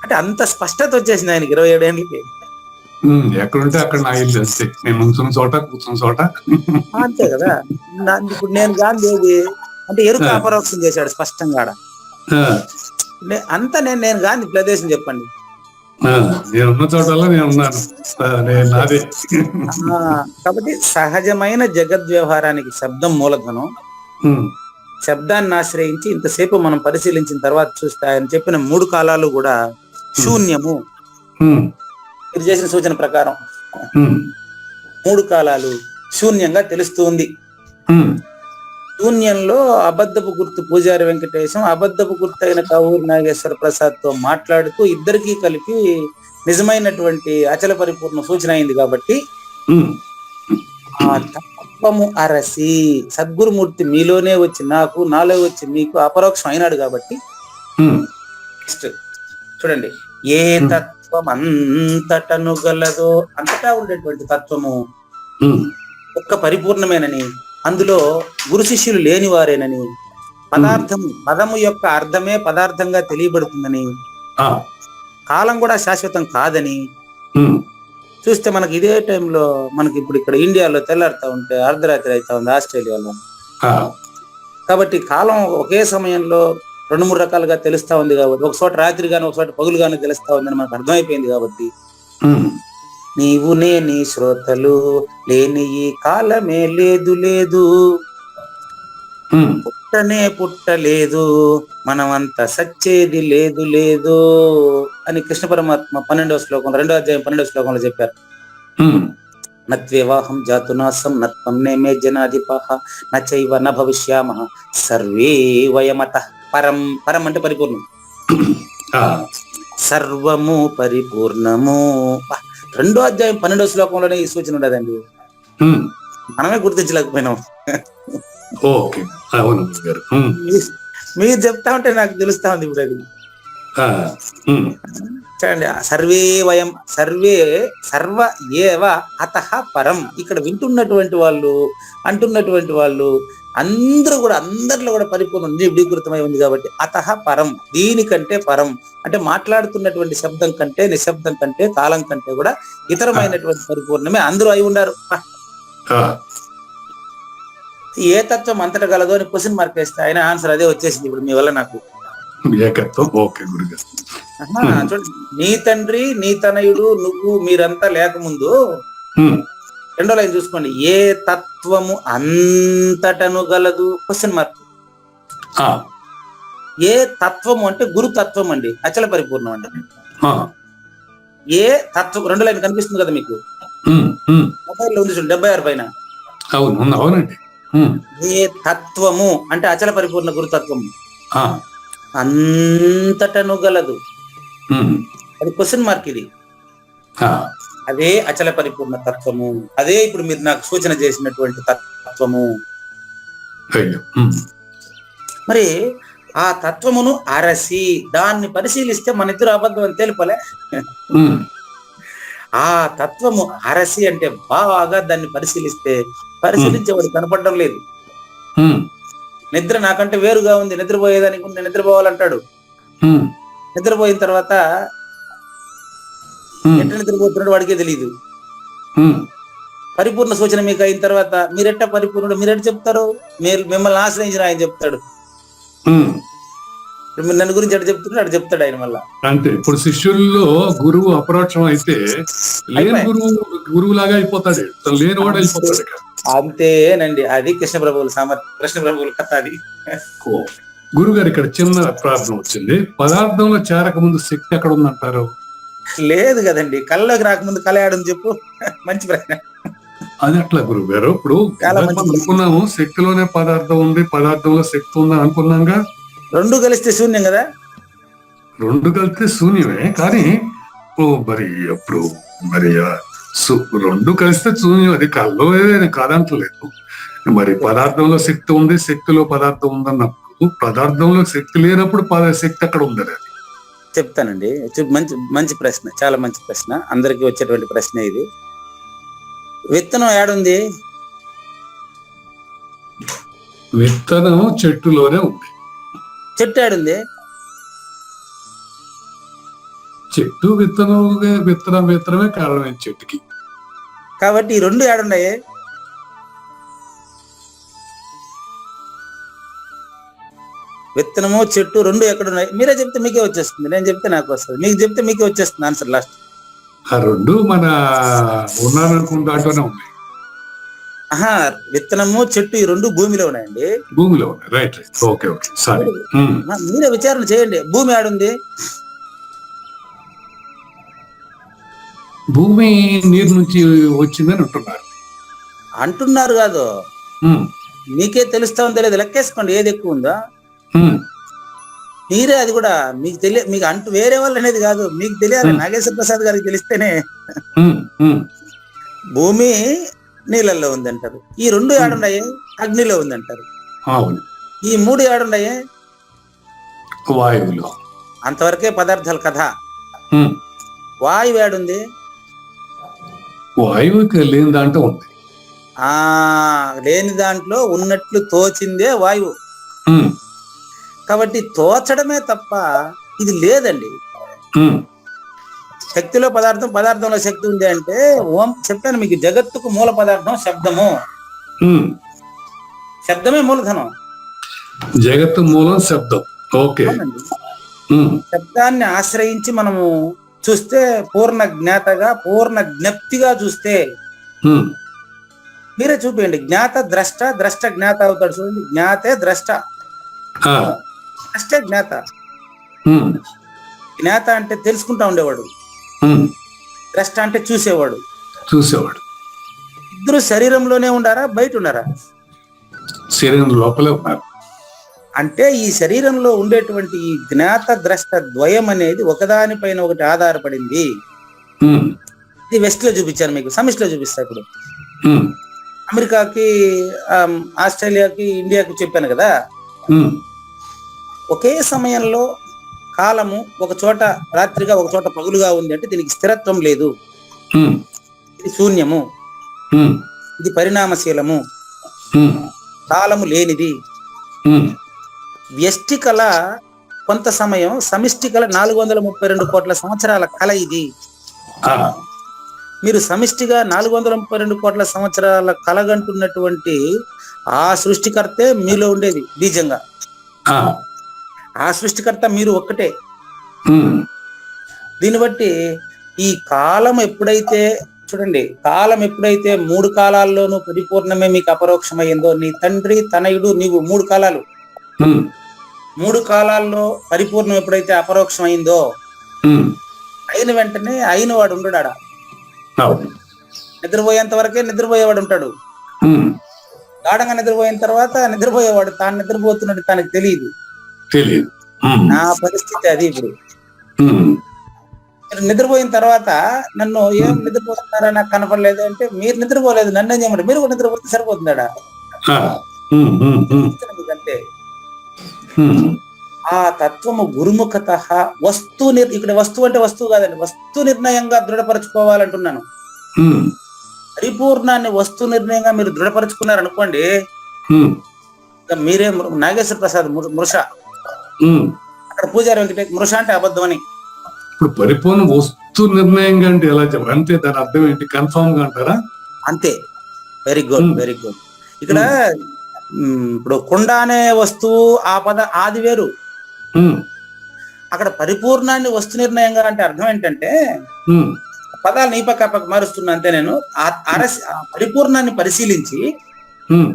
అంటే అంత స్పష్టత వచ్చేసింది ఆయనకి 27 ఏళ్ళకి. ఎక్కడుంటే అక్కడ నా ఇల్లు అంతే. నేను నుంచున్న చోట కూర్చున్న చోట. అంతే కదా. ఇప్పుడు నేను గాంధీ ఏది అంటే ఎరుక అపరోక్షం చేశాడు స్పష్టంగా ఆడ. ఆ, అంతా నేను గాంధీ ప్రదేశం చెప్పండి. ఆ, నేనున్న చోటల్లా నేను ఉన్నాను. నేను నాదే. కాబట్టి సహజమైన జగద్వ్యవహారానికి శబ్దం మూలధనం. ఉమ్, శబ్దాన్ని ఆశ్రయించి ఇంతసేపు మనం పరిశీలించిన తర్వాత చూస్తే ఆయన చెప్పిన 3 కాలాలు కూడా శూన్యము. ఉమ్, మీరు చేసిన సూచన ప్రకారం ఉమ్, 3 కాలాలు శూన్యంగా తెలుస్తూ ఉంది. ఉమ్, శూన్యంలో అబద్ధపు గుర్తు పూజారి వెంకటేశం అబద్ధపు గుర్తు అయిన కావూరు నాగేశ్వర ప్రసాద్ తో మాట్లాడుతూ ఇద్దరికీ కలిపి నిజమైనటువంటి అచల పరిపూర్ణ సూచన అయింది. కాబట్టి ఉమ్, ఆ తత్వము అరసి సద్గురుమూర్తి మీలోనే వచ్చి నాకు, నాలో వచ్చి మీకు అపరోక్షం అయినాడు. కాబట్టి ఉమ్, నెక్స్ట్ చూడండి, ఏ తత్వం అంతటను గలదో, అంతటా ఉండేటువంటి తత్వము ఉమ్, ఒక్క పరిపూర్ణమేనని, అందులో గురు శిష్యులు లేని వారేనని, పదము యొక్క అర్థమే పదార్థంగా తెలియబడుతుందని, ఆ, కాలం కూడా శాశ్వతం కాదని ఉమ్, చూస్తే మనకి ఇదే టైంలో మనకి ఇప్పుడు ఇక్కడ ఇండియాలో తెల్లారుతా ఉంటే అర్ధరాత్రి అవుతా ఉంది ఆస్ట్రేలియాలో. ఆ, కాబట్టి కాలం ఒకే సమయంలో 2-3 రకాలుగా తెలుస్తా ఉంది. కాబట్టి ఒక చోట రాత్రి గాని ఒక చోట పగులు గాని తెలుస్తా ఉందని మనకు అర్థమైపోయింది. కాబట్టి ఉమ్, నీవు నేని శ్రోతలు లేని ఈ కాలమే లేదు లేదు, ఉమ్, పుట్టనే పుట్టలేదు, మనమంతా సచ్చేది లేదు లేదు అని కృష్ణ పరమాత్మ 12వ శ్లోకం 2వ అధ్యాయం 12వ శ్లోకంలో చెప్పారు. ఉమ్, నత్వేవాహం జాతునాసం నత్వం నేమే జనాధిపః నచైవ న భవిష్యామః సర్వే వయమత పరం. పరం అంటే పరిపూర్ణం. ఆ, సర్వము పరిపూర్ణము. 2వ అధ్యాయం 12వ శ్లోకంలోనే ఈ సూచన ఉండదండి. ఉమ్, మనమే గుర్తించలేకపోయినాం. ఓకే. అవును గారు. ఉమ్, మీరు చెప్తా ఉంటే నాకు తెలుస్తా ఉంది ఇప్పుడు అది. ఆ, ఉమ్, చూడండి, సర్వే సర్వ ఏవ అతః పరం. ఇక్కడ వింటున్నటువంటి వాళ్ళు, అంటున్నటువంటి వాళ్ళు అందరిలో కూడా పరిపూర్ణం నిబిడీకృతమై ఉంది. కాబట్టి అతః పరం, దీనికంటే పరం అంటే మాట్లాడుతున్నటువంటి శబ్దం కంటే, నిశ్శబ్దం కంటే, కాలం కంటే కూడా ఇతరమైనటువంటి పరిపూర్ణమే అందరూ అయి ఉన్నారు. ఆ, ఏ తత్వం అంతట గలదో అని క్వశ్చన్ మార్క్ వేస్తే ఆయన ఆన్సర్ అదే వచ్చేసింది ఇప్పుడు మీ వల్ల నాకు. ఏకత్వం. ఓకే గురుగారు. చూడండి, నీ తండ్రి నీ తనయుడు నువ్వు మీరంతా లేకముందు ఉమ్, 2వ లైన్ చూసుకోండి, ఏ తత్వము అంతటను గలదు క్వశ్చన్ మార్క్. ఆ, ఏ తత్వము అంటే గురుతత్వం అండి, అచల పరిపూర్ణం అండి. ఆ, ఏ తత్వం 2వ లైన్ కనిపిస్తుంది కదా మీకు, ఉమ్, ఉమ్, మొబైల్లో ఉంది చూడండి 76 పైన. అవును అవునండి. ఉమ్, ఏ తత్వము అంటే అచల పరిపూర్ణ గురుతత్వము ఆ, అంతటను గలదు, ఉమ్, అది క్వశ్చన్ మార్క్. ఇది ఆ, అదే అచల పరిపూర్ణ తత్వము, అదే ఇప్పుడు మీరు నాకు సూచన చేసినటువంటి తత్వము. అయ్యో. ఉమ్, మరి ఆ తత్వమును అరసి దాన్ని పరిశీలిస్తే మన ఇద్దరు అబద్ధం అని తెలుపలే. ఉమ్, ఆ తత్వము అరసి అంటే బాగా దాన్ని పరిశీలించేవాడు కనపడడం లేదు. ఉమ్, నిద్ర నాకంటే వేరుగా ఉంది, నిద్రపోయేదానికి నేను నిద్రపోవాలంటాడు. ఉమ్, నిద్రపోయిన తర్వాత ఉమ్, ఎట్లా నిద్రపోతున్నాడు వాడికే తెలియదు. ఉమ్, పరిపూర్ణ సూచన మీకు అయిన తర్వాత మీరెట్ట పరిపూర్ణుడు, మీరెట్ట చెప్తారు, మీరు మిమ్మల్ని ఆశ్రయించిన ఆయన చెప్తాడు. ఉమ్, ఇప్పుడు మీరు నన్ను గురించి అటు చెప్తున్నాడు, అటు చెప్తాడు ఆయన మళ్ళా. అంతే. ఇప్పుడు శిష్యుల్లో గురువు అపరోక్షం అయితే లేని గురువు లాగా అయిపోతాడు, లేని వాడు అయిపోతాడు ఇక. అంతేనండి, అది కృష్ణ ప్రభువుల సామర్థ్యం, కృష్ణ ప్రభువుల కథ అది. గురుగారు ఇక్కడ చిన్న ప్రార్థన వచ్చింది. పదార్థంలో చేరక ముందు శక్తి ఎక్కడ ఉందంటారు? లేదు కదండి, కళ్ళలోకి రాకముందు కళ ఆడని చెప్పు. మంచి ప్రశ్న. అది అట్లా గురువు గారు. ఇప్పుడు చాలా మంచిది. అనుకున్నాము శక్తిలోనే పదార్థం ఉంది, పదార్థంలో శక్తి ఉంది అనుకున్నాంగా. రెండు కలిస్తే శూన్యం కదా. రెండు కలిస్తే శూన్యమే, కానీ మరి అప్పుడు మరి రెండు కలిస్తే శూన్యం, అది కల్లో కాదంటలేదు. మరి పదార్థంలో శక్తి ఉంది, శక్తిలో పదార్థం ఉందన్నప్పుడు పదార్థంలో శక్తి లేనప్పుడు శక్తి అక్కడ ఉందని అది చెప్తానండి. మంచి మంచి ప్రశ్న, చాలా మంచి ప్రశ్న, అందరికీ వచ్చేటువంటి ప్రశ్న ఇది. విత్తనం ఏడుంది? విత్తనం చెట్టులోనే ఉంది. చెట్టు ఏడుంది? చెట్టు విత్తనమే కారణమైన చెట్టుకి. కాబట్టి ఈ రెండు ఏడున్నాయి? విత్తనము చెట్టు రెండు ఎక్కడున్నాయి? మీరే చెప్తే మీకే వచ్చేస్తుంది, నేను చెప్తే నాకు వస్తుంది, మీకు చెప్తే మీకే వచ్చేస్తుంది ఆన్సర్ లాస్ట్. ఆ రెండు మన ఉన్నారనుకున్న దాంట్లోనే ఉన్నాయి. విత్తనము చెట్టు ఈ రెండు భూమిలో ఉన్నాయండి. భూమిలో ఉన్నాయి. Right right, okay okay, sorry. మీరే విచారణ చేయండి. భూమి ఆడుంది? భూమి నీరు నుంచి వచ్చిందని అంటున్నారు కాదు, మీకే తెలుస్తా ఉందో లేదు లెక్కేసుకోండి, ఏది ఎక్కువ ఉందో. మీరే, అది కూడా మీకు మీకు అంటూ వేరే వాళ్ళు అనేది కాదు, మీకు తెలియాలి. నాగేశ్వర ప్రసాద్ గారికి తెలిస్తేనే. భూమి నీళ్ళల్లో ఉందంటారు. ఈ రెండు ఏడున్నాయి? అగ్నిలో ఉందంటారు. ఈ మూడు ఏడున్నాయి? వాయువులో. అంతవరకే పదార్థాల కథ. వాయువు ఏడుంది? వాయువుకి లేని దాంట్లో ఉంది. లేని దాంట్లో ఉన్నట్లు తోచిందే వాయువు. కాబట్టి తోచడమే తప్ప ఇది లేదండి. శక్తిలో పదార్థం, పదార్థంలో శక్తి ఉంది అంటే ఓం చెప్పాను మీకు, జగత్తుకు మూల పదార్థం శబ్దము. శబ్దమే మూలధనం. జగత్తు మూలం శబ్దం. ఓకే. శబ్దాన్ని ఆశ్రయించి మనము చూస్తే పూర్ణ జ్ఞాతగా, పూర్ణ జ్ఞప్తిగా చూస్తే మీరే చూపించండి. జ్ఞాత ద్రష్ట, ద్రష్ట జ్ఞాత అవుతాడు. చూడండి, జ్ఞాతే ద్రష్ట, ద్రష్టే జ్ఞాత. జ్ఞాత అంటే తెలుసుకుంటా ఉండేవాడు, ద్రష్ట అంటే చూసేవాడు. ఇద్దరు శరీరంలోనే ఉండారా, బయట ఉన్నారా? శరీరం లోపలే ఉన్నారు. అంటే ఈ శరీరంలో ఉండేటువంటి ఈ జ్ఞాత ద్రష్ట ద్వయం అనేది ఒకదానిపైన ఒకటి ఆధారపడింది. ఇది వెస్ట్ లో చూపించాను మీకు, సమిష్టిలో చూపిస్తా. ఇప్పుడు అమెరికాకి, ఆస్ట్రేలియాకి, ఇండియాకి చెప్పాను కదా. ఒకే సమయంలో కాలము ఒక చోట రాత్రిగా, ఒక చోట పగులుగా ఉంది అంటే దీనికి స్థిరత్వం లేదు. ఇది శూన్యము, ఇది పరిణామశీలము, కాలము లేనిది. వ్యష్టి కళ కొంత సమయం, సమిష్టి కళ 432 కోట్ల సంవత్సరాల కళ ఇది. మీరు సమిష్టిగా 432 కోట్ల సంవత్సరాల కలగంటున్నటువంటి ఆ సృష్టికర్తే మీలో ఉండేది బీజంగా. ఆ సృష్టికర్త మీరు ఒక్కటే. దీన్ని బట్టి ఈ కాలం ఎప్పుడైతే, చూడండి, కాలం ఎప్పుడైతే 3 కాలాల్లోనూ పరిపూర్ణమే మీకు అపరోక్షమైందో, నీ తండ్రి, తనయుడు, నీవు 3 కాలాలు, 3 కాలాల్లో పరిపూర్ణం ఎప్పుడైతే అపరోక్షమైందో, అయిన వెంటనే అయిన వాడు ఉండడా? నిద్రపోయేంత వరకే నిద్రపోయేవాడు ఉంటాడు. గాఢంగా నిద్రపోయిన తర్వాత నిద్రపోయేవాడు తాను నిద్రపోతున్నట్టు తనకు తెలియదు. నా పరిస్థితి అది. ఇప్పుడు మీరు నిద్రపోయిన తర్వాత నన్ను ఏం నిద్రపోతున్నారా, నాకు కనపడలేదు అంటే, మీరు నిద్రపోలేదు, నన్ను ఏం చేయమంటే మీరు కూడా నిద్రపోతే సరిపోతుందా? అంటే ఆ తత్వము గురుముఖత ఇక్కడ వస్తువు అంటే వస్తువు కాదండి, వస్తు నిర్ణయంగా దృఢపరచుకోవాలంటున్నాను. పరిపూర్ణాన్ని వస్తు నిర్ణయంగా మీరు దృఢపరచుకున్నారనుకోండి, మీరే నాగేశ్వర ప్రసాద్ మృష, అక్కడ పూజారి వెంకటేష్ మృష అంటే అబద్ధం అని. ఇప్పుడు పరిపూర్ణ వస్తు నిర్ణయంగా అంటే ఎలా చెప్పారు? అంతే, దాని అర్థం ఏంటి? కన్ఫర్మ్ గా అంటారా? అంతే. Very good, very good. ఇక్కడ ఇప్పుడు కుండ అనే వస్తువు, ఆ ఆది వేరు, ఉమ్, అక్కడ పరిపూర్ణాన్ని వస్తు నిర్ణయంగా అంటే అర్థం ఏంటంటే, ఉమ్, పదాలు నీ పక్క పక్క మారుస్తున్నా అంతే నేను. ఆ పరిపూర్ణాన్ని పరిశీలించి ఉమ్,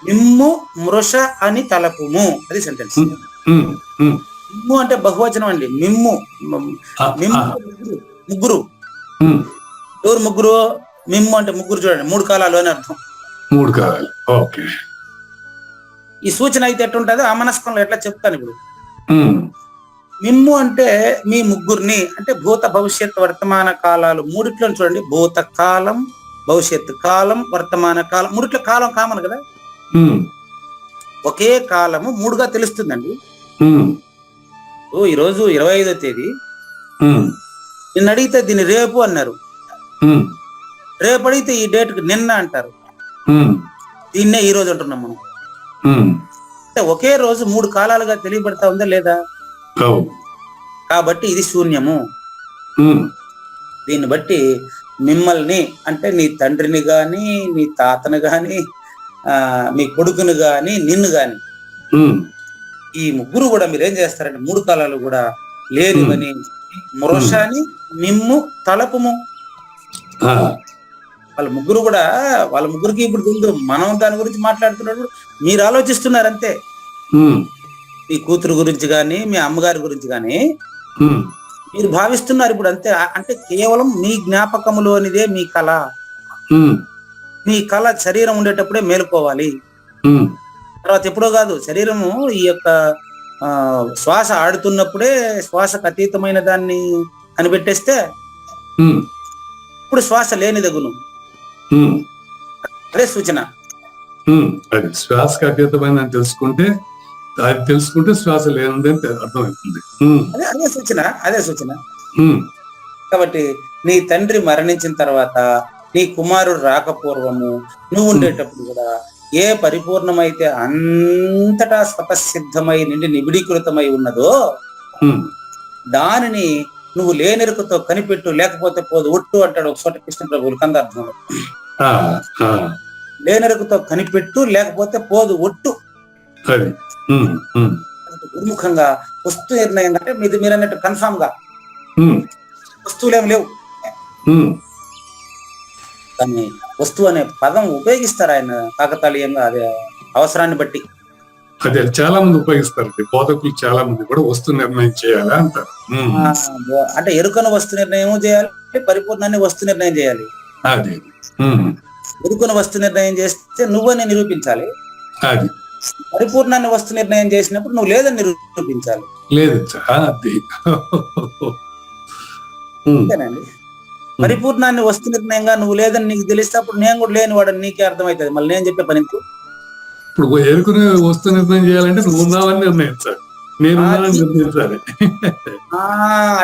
మిమ్ము మృష అని తలపుము, అది సెంటెన్స్. ఉమ్, ఉమ్, ఉమ్. మిమ్ము అంటే బహువచనం అండి. మిమ్ము మిమ్ము ముగ్గురు. ఉమ్, ఎవరు ముగ్గురు? మిమ్ము అంటే ముగ్గురు, చూడండి, 3 కాలాలు అని అర్థం. 3 కావాలి. ఓకే. ఈ సూచన అయితే ఎట్లుంటుందో ఆ మనస్కంలో ఎట్లా చెప్తాను ఇప్పుడు. ఉమ్, మిమ్ము అంటే మీ ముగ్గురిని, అంటే భూత భవిష్యత్ వర్తమాన కాలాలు మూడిట్లో చూడండి. భూత కాలం, భవిష్యత్తు కాలం, వర్తమాన కాలం, మూడిట్లో కాలం కామన్ కదా. ఉమ్, ఒకే కాలము 3గా తెలుస్తుందండి. ఉమ్, ఈరోజు 25వ తేదీ, ఉమ్, నిన్ను అడిగితే దీన్ని రేపు అన్నారు. ఉమ్, రేపు అడిగితే ఈ డేట్కి నిన్న అంటారు. ఉమ్, దీన్నే ఈ రోజు అంటున్నాం మనం. ఉమ్. అంటే ఒకే రోజు 3 కాలాలుగా తెలియబడతా ఉందా లేదా? అవును. కాబట్టి ఇది శూన్యము. ఉమ్, దీన్ని బట్టి మిమ్మల్ని అంటే నీ తండ్రిని గాని, నీ తాతను గాని, మీ కొడుకును గాని, నిన్ను గాని, ఉమ్, ఈ ముగ్గురు కూడా మీరేం చేస్తారంటే 3 కాలాలు కూడా లేనివని మృషాని మిమ్ము తలపుము. ఆ, వాళ్ళ ముగ్గురికి ఇప్పుడు ముందు మనం దాని గురించి మాట్లాడుతున్నప్పుడు మీరు ఆలోచిస్తున్నారు అంతే. ఉమ్, మీ కూతురు గురించి కానీ, మీ అమ్మగారి గురించి కానీ ఉమ్, మీరు భావిస్తున్నారు ఇప్పుడు అంతే. అంటే కేవలం మీ జ్ఞాపకములోనిదే మీ కళ. ఉమ్, మీ కళ శరీరం ఉండేటప్పుడే మేలుకోవాలి. ఉమ్, తర్వాత ఎప్పుడో కాదు. శరీరము ఈ యొక్క శ్వాస ఆడుతున్నప్పుడే శ్వాసకు అతీతమైన దాన్ని కనిపెట్టేస్తే ఉమ్, ఇప్పుడు శ్వాస లేనిదగును. ఉమ్, అదే సూచన. ఉమ్. అది శ్వాసకు అతీతమైన తెలుసుకుంటే, అది తెలుసుకుంటే శ్వాస లేనిదని అర్థమవుతుంది. ఉమ్, అదే సూచన. ఉమ్, కాబట్టి నీ తండ్రి మరణించిన తర్వాత నీ కుమారుడు రాకపూర్వము నువ్వు ఉండేటప్పుడు కూడా ఏ పరిపూర్ణమైతే అంతటా స్వతసిద్ధమై నిండి నిబిడీకృతమై ఉన్నదో ఉమ్, దానిని నువ్వు లేనెరుకతో కనిపెట్టు, లేకపోతే పోదు ఒట్టు అంటాడు ఒక చోట కృష్ణ ప్రభువులు కందార్థంలో. ఆ, ఆ, లేనెరుకతో కనిపెట్టు, లేకపోతే పోదు ఒట్టు. అది. ఉమ్, ఉమ్, గురుముఖంగా వస్తు నిర్ణయం అంటే మీరు అన్నట్టు కన్ఫామ్ గా ఉమ్, వస్తువులేం లేవు, ఉమ్. కానీ వస్తువు అనే పదం ఉపయోగిస్తారు ఆయన కాకతాళీయంగా, అదే అవసరాన్ని బట్టి. అదే చాలా మంది ఉపయోగిస్తారు. బోధకులు చాలా మంది కూడా వస్తు నిర్ణయం చేయాలా అంటారు. ఉమ్, అంటే ఎరుకను వస్తు నిర్ణయం చేయాలి, పరిపూర్ణాన్ని వస్తు నిర్ణయం చేయాలి. అది. ఉమ్, ఎరుకను వస్తు నిర్ణయం చేస్తే నువ్వని నిరూపించాలి. అది పరిపూర్ణాన్ని వస్తు నిర్ణయం చేసినప్పుడు నువ్వు లేదని నిరూపించాలి. లేదు. అది. ఉమ్, అంతేనండి. పరిపూర్ణాన్ని వస్తు నిర్ణయంగా నువ్వు లేదని నీకు తెలిస్తే అప్పుడు నేను కూడా లేని వాడని నీకే అర్థమవుతుంది. మళ్ళీ నేను చెప్పే పని ఇప్పుడు ఎరుకుని వస్తు నిర్ణయం చేయాలంటే నువ్వు ఉన్నావని నిర్ణయించాలి, నేను ఉన్నానని నిర్ణయించాలి.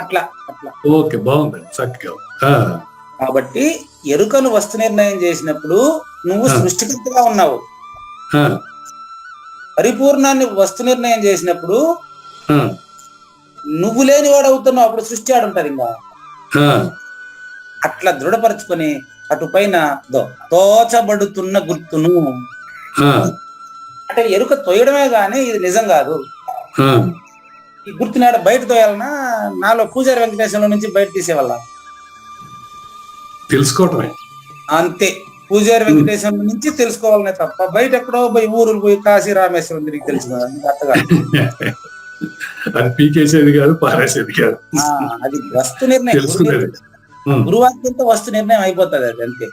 అట్లా అట్లా. ఓకే, బాగుంది, చక్కగా. కాబట్టి ఎరుకను వస్తు నిర్ణయం చేసినప్పుడు నువ్వు సృష్టికర్తగా ఉన్నావు. పరిపూర్ణాన్ని వస్తు నిర్ణయం చేసినప్పుడు నువ్వు లేని వాడు అవుతున్నావు. అప్పుడు సృష్టి ఆడుంటది. ఇంకా అట్లా దృఢపరచుకొని అటు పైన తోచబడుతున్న గుర్తును, అంటే ఎరుక తోయడమే గాని ఇది నిజం కాదు. ఈ గుర్తునాడ బయట తోయాలన్నా నాలో పూజారి వెంకటేశ్వరంలో నుంచి బయట తీసేవాళ్ళ తెలుసుకోవటమే అంతే. పూజారి వెంకటేశ్వరం నుంచి తెలుసుకోవాలనే తప్ప బయట ఎక్కడో పోయి ఊరులు పోయి కాశీ రామేశ్వరం తిరిగి తెలుసు అర్థగా. అది పీకేసేది కాదు, పారేసేది కాదు. అది వస్తు నిర్ణయం. గురువాక్యంతో వస్తు నిర్ణయం అయిపోతుంది. అది అంతే.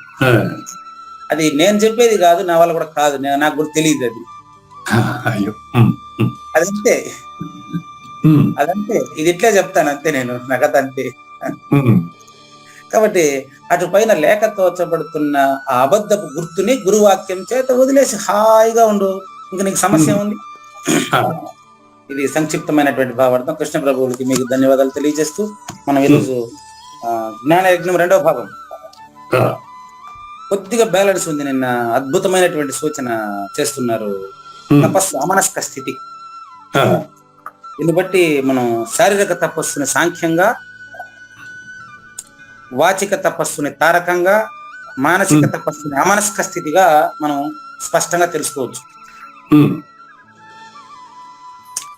అది నేను చెప్పేది కాదు, నా వల్ల కూడా కాదు, నాకు కూడా తెలియదు. అది అదంతే, అదంతే. ఇది ఇట్లే చెప్తాను అంతే, నేను నగదు అంతే. కాబట్టి అటు పైన లేఖ తోచబడుతున్న ఆ అబద్ధపు గుర్తుని గురువాక్యం చేత వదిలేసి హాయిగా ఉండు. ఇంకా నీకు సమస్య ఉంది. ఇది సంక్షిప్తమైనటువంటి భావార్థం. కృష్ణ ప్రభువులకి మీకు ధన్యవాదాలు తెలియజేస్తూ మనం ఈరోజు జ్ఞాన యజ్ఞం 2వ భాగం కొద్దిగా బ్యాలెన్స్ ఉంది. నిన్న అద్భుతమైనటువంటి సూచన చేస్తున్నారు, తపస్సు అమనస్క స్థితి. దీన్ని బట్టి మనం శారీరక తపస్సుని సాంఖ్యంగా, వాచిక తపస్సుని తారకంగా, మానసిక తపస్సుని అమనస్క స్థితిగా మనం స్పష్టంగా తెలుసుకోవచ్చు.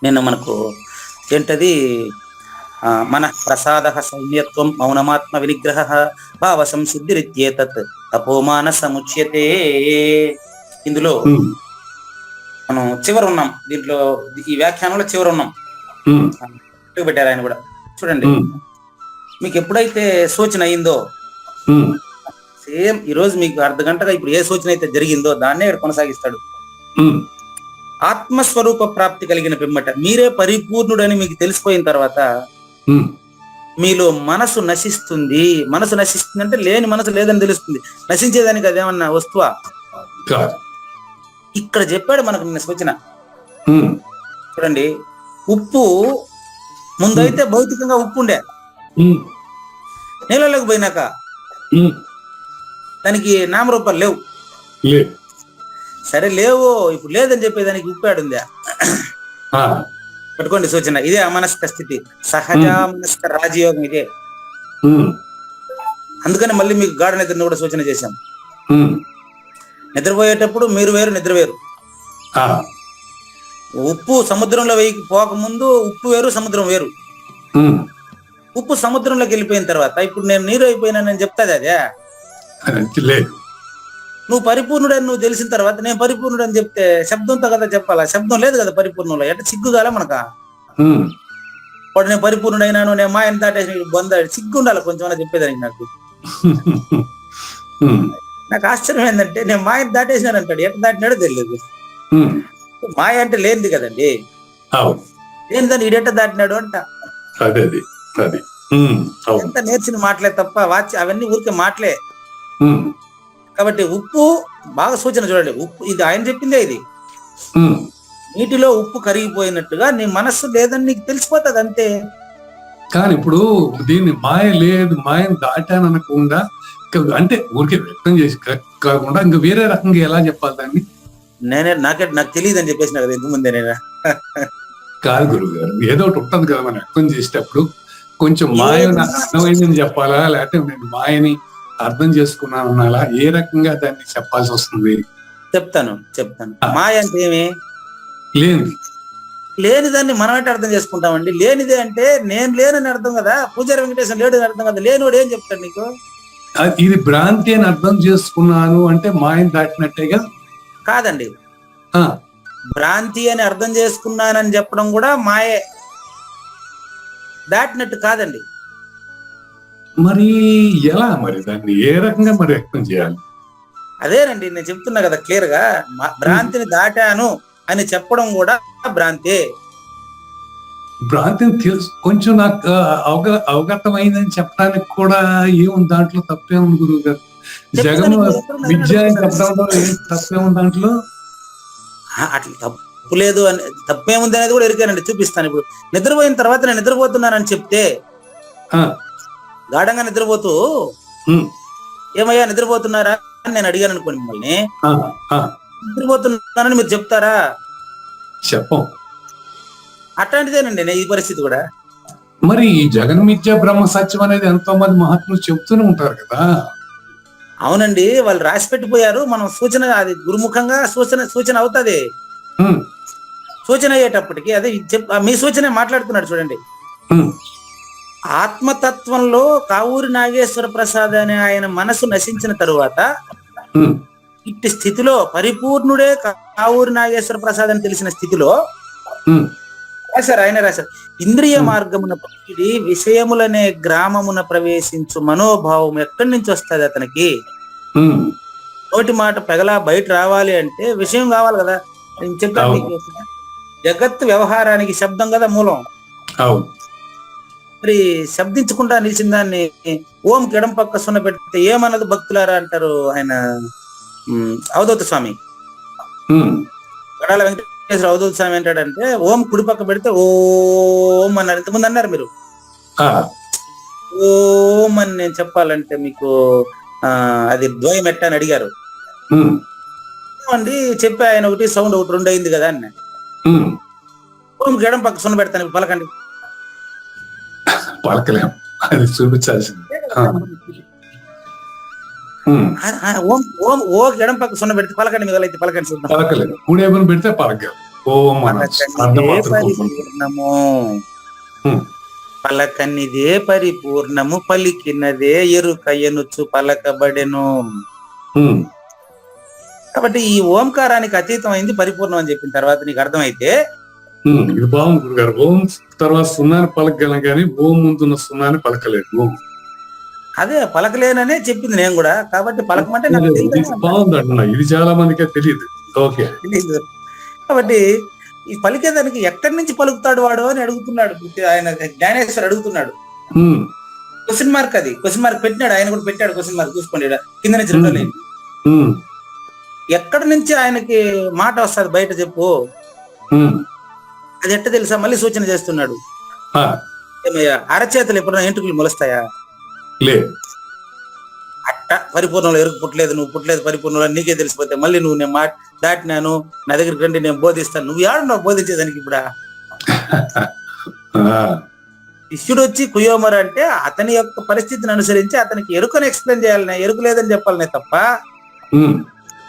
నిన్న మనకు ఏంటది మన ప్రసాద సౌమ్యత్వం మౌనమాత్మ వినిగ్రహ భావ సంశుద్ధిరిత్యేతత్ తపోమాన సముచ్యతే. ఇందులో మనం చివరి ఉన్నాం, దీంట్లో ఈ వ్యాఖ్యానంలో చివరి ఉన్నాం పెట్టారు ఆయన కూడా. చూడండి, మీకు ఎప్పుడైతే సూచన అయిందో సేమ్ ఈ రోజు మీకు అర్ధ గంటగా ఇప్పుడు ఏ సూచన అయితే జరిగిందో దాన్నే కొనసాగిస్తాడు. ఆత్మస్వరూప ప్రాప్తి కలిగిన పిమ్మట మీరే పరిపూర్ణుడని మీకు తెలిసిపోయిన తర్వాత మీలో మనసు నశిస్తుంది. మనసు నశిస్తుంది అంటే లేని మనసు లేదని తెలుస్తుంది. నశించేదానికి అదేమన్నా వస్తువా? ఇక్కడ చెప్పాడు మనకు నిన్న సూచన. చూడండి, ఉప్పు ముందైతే భౌతికంగా ఉప్పు ఉండే, నీళ్ళలోకి పోయినాక దానికి నామరూపాలు లేవు. సరే లేవు, ఇప్పుడు లేదని చెప్పేదానికి ఉప్పాడుందా? పట్టుకోండి సూచన. ఇదే అమనస్క స్థితి, సహజామనస్క రాజయోగం ఇదే. అందుకని మళ్ళీ మీకు గాఢ నిద్రను కూడా సూచన చేశాం. నిద్రపోయేటప్పుడు మీరు వేరు, నిద్ర వేరు. ఉప్పు సముద్రంలో వేయకి పోకముందు ఉప్పు వేరు, సముద్రం వేరు. ఉప్పు సముద్రంలోకి వెళ్ళిపోయిన తర్వాత ఇప్పుడు నేను నీరు అయిపోయినానని చెప్తాది అదే. నువ్వు పరిపూర్ణుడని నువ్వు తెలిసిన తర్వాత నేను పరిపూర్ణుడని చెప్తే శబ్దంతో కదా చెప్పాలా? శబ్దం లేదు కదా పరిపూర్ణంలో. ఎట్లా సిగ్గుగాల మనక? వాడు నేను పరిపూర్ణుడైనాను, నేను మాయను దాటేసి బందాడు, సిగ్గు ఉండాలి కొంచెం చెప్పేదానికి. నాకు ఆశ్చర్యం ఏంటంటే నేను మాయను దాటేసినాను అంటాడు. ఎట్లా దాటినాడో తెలియదు. మాయ అంటే లేనిది కదండి, లేని దాన్ని ఈడెట్ట దాటినాడు అంట. ఎంత నేర్చిన మాటలే తప్ప అవన్నీ ఊరికే మాటలే. కాబట్టి ఉప్పు బాగా సూచన చూడండి. ఉప్పు ఇది ఆయన చెప్పిందే. ఇది నీటిలో ఉప్పు కరిగిపోయినట్టుగా నీ మనస్సు లేదని నీకు తెలిసిపోతుంది అంతే. కానీ ఇప్పుడు దీన్ని మాయ లేదు, మాయను దాటాను అనకుండా అంటే ఊరికే వ్యక్తం చేసి కాకుండా ఇంకా వేరే రకంగా ఎలా చెప్పాలి దాన్ని? నాకు తెలియదు అని చెప్పేసిన కదా ఇంతకుముందే. నేను కాదు గురువు గారు, ఏదో ఒకటి ఉంటుంది కదా మనం వ్యక్తం చేసేటప్పుడు. కొంచెం మాయ నాకు అర్థమైందని చెప్పాలా, లేకపోతే నేను మాయని అర్థం చేసుకున్నాను అనాలా? ఏ రకంగా దాన్ని చెప్పాల్సి వస్తుంది? చెప్తాను. మాయ అంటే ఏమి? లేని దాన్ని మనం అంటే అర్థం చేసుకుంటామండి. లేనిదే అంటే నేను లేనని అర్థం కదా. పూజారి వెంకటేశ్వర లేడు అని అర్థం కదా. లేనివాడు ఏం చెప్తాడు నీకు? ఇది భ్రాంతి అని అర్థం చేసుకున్నాను అంటే మాయను దాటినట్టేగా? కాదండి, భ్రాంతి అని అర్థం చేసుకున్నానని చెప్పడం కూడా మాయే, దాటినట్టు కాదండి. మరి ఎలా? మరి దాన్ని ఏ రకంగా మరి వ్యక్తం చేయాలి? అదేనండి నేను చెప్తున్నా కదా క్లియర్ గా. భ్రాంతిని దాటాను అని చెప్పడం కూడా భ్రాంతి. భ్రాంతిని తెలుసు కొంచెం నాకు అవగతమైందని చెప్పడానికి కూడా ఏముంది దాంట్లో? తప్పేముంది గురువు గారు? జగన్ విద్య అని చెప్పడంలో ఏం తప్పేముంది దాంట్లో? అట్లా తప్పు లేదు అని, తప్పేముంది అనేది కూడా ఎరికానండి. చూపిస్తాను. ఇప్పుడు నిద్రపోయిన తర్వాత నేను నిద్రపోతున్నానని చెప్తే, గాఢంగా నిద్రపోతూ ఏమయ్యా నిద్రపోతున్నారా అని నేను అడిగాను అనుకోండి మిమ్మల్ని, నిద్రపోతున్నానని మీరు చెప్తారా? చెప్పం. అట్లాంటిదేనండి ఈ పరిస్థితి కూడా. మరి ఈ జగన్ మిథ్య బ్రహ్మ సత్యం అనేది ఎంతో మంది మహాత్ములు చెప్తూనే ఉంటారు కదా. అవునండి, వాళ్ళు రాసి పెట్టిపోయారు. మనం సూచన, అది గురుముఖంగా సూచన అవుతుంది. సూచన అయ్యేటప్పటికి అదే మీ సూచన మాట్లాడుతున్నాడు చూడండి. ఆత్మతత్వంలో కావూరి నాగేశ్వర ప్రసాద్ అనే ఆయన మనసు నశించిన తరువాత ఇట్టి స్థితిలో పరిపూర్ణుడే కావూరి నాగేశ్వర ప్రసాద్ అని తెలిసిన స్థితిలో ఆయన రాశారు. ఇంద్రియ మార్గమున పక్కిడి విషయములనే గ్రామమున ప్రవేశించు మనోభావం ఎక్కడి నుంచి వస్తుంది అతనికి? నోటి మాట పెగలా బయట రావాలి అంటే విషయం కావాలి కదా. నేను చెప్పాను, జగత్ వ్యవహారానికి శబ్దం కదా మూలం. మరి శబ్దించకుండా నిలిచిన దాన్ని ఓం కిడం పక్క సున్న పెడితే ఏమన్నది భక్తులారా అంటారు ఆయన అవధూత స్వామి. గడాల వెంకటేశ్వర అవధూత స్వామి ఏంటాడంటే ఓం కుడి పక్క పెడితే ఓం అన్నారు. ఇంతకుముందు అన్నారు మీరు ఓం అని నేను చెప్పాలంటే మీకు అది ద్వయం ఎట్ట అని అడిగారు అండి. చెప్పి ఆయన ఒకటి సౌండ్ ఒకటి రెండు అయింది కదా అని. ఓం కిడం పక్క సున్న పెడతాను పలకండి. పలకలేం, అది చూపించాల్సింది. ఓ ఎడం పక్క సున్న పెడితే పలకండి, మిగలైతే పలకండి. పలకలేదు, కూడేమని పెడితే పలకాలి. ఓం ఉమ్, పలకనిదే పరిపూర్ణము పలికినదే ఎరుక ఎనుచు పలకబడెను. ఉమ్, కాబట్టి ఈ ఓంకారానికి అతీతమైంది పరిపూర్ణం అని చెప్పిన తర్వాత నీకు అర్థమైతే ఇది బాగుంది గురుగారు. ఓం తర్వాత సున్నాని పలకగలం కానీ ఓం ముందున్న సున్నాని పలకలేదు. అదే పలకలేననే చెప్పింది నేను కూడా. కాబట్టి పలకమంటే నాకు ఇది తెలియదు బాగుంది అంటున్నా. ఇది చాలా మందికే తెలియదు. ఓకే. తెలీదు. కాబట్టి ఈ పలికేదానికి ఎక్కడి నుంచి పలుకుతాడు వాడు అని అడుగుతున్నాడు ఆయన. జ్ఞానేశ్వర్ అడుగుతున్నాడు. ఉమ్, క్వశ్చన్ మార్క్, అది క్వశ్చన్ మార్క్ పెట్టినాడు. ఆయన కూడా పెట్టాడు క్వశ్చన్ మార్క్. చూసుకోండి ఈడ కింద నుంచి రెండో లైన్. ఉమ్, ఎక్కడి నుంచి ఆయనకి మాట వస్తుంది బయట చెప్పు. ఉమ్, అది ఎట్ట తెలుసా? మళ్ళీ సూచన చేస్తున్నాడు. ఆ, ఏమయ్యా, అరచేతలు ఎప్పుడైనా ఎంట్రుకలు మొలుస్తాయా? లేదు. అట్ట పరిపూర్ణంలో ఎరుకు పుట్టలేదు, నువ్వు పుట్టలేదు పరిపూర్ణంలో నీకే తెలిసిపోతే మళ్ళీ నువ్వు నేను దాటినాను, నా దగ్గరికి రండి నేను బోధిస్తాను. నువ్వు ఏడున్నావు బోధించేదానికి? ఇప్పుడా ఆ, శిష్యుడు వచ్చి కుయోమరు అంటే అతని యొక్క పరిస్థితిని అనుసరించి అతనికి ఎరుకను ఎక్స్ప్లెయిన్ చేయాలనే, ఎరుకు లేదని చెప్పాలనే తప్ప ఉమ్,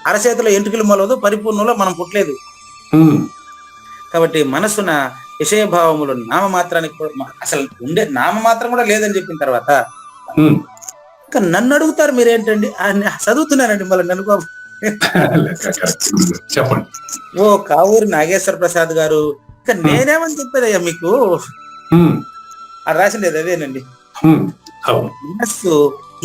అరచేతిలో ఎంట్రుకలు మొలవదు, పరిపూర్ణంలో మనం పుట్టలేదు. ఉమ్, కాబట్టి మనసున విషయభావములు నామమాత్రానికి అసలు ఉండే నామమాత్రం కూడా లేదని చెప్పిన తర్వాత ఉమ్. ఇంకా నన్ను అడుగుతారు మీరేంటండి? చదువుతున్నానండి మళ్ళీ నన్ను. చెప్పండి. ఓ కావూరి నాగేశ్వర ప్రసాద్ గారు, ఇంకా నేనేమని చెప్పేదయ్యా మీకు? ఉమ్, అది రాసిండేది అదేనండి. ఉమ్, అవును. మనస్సు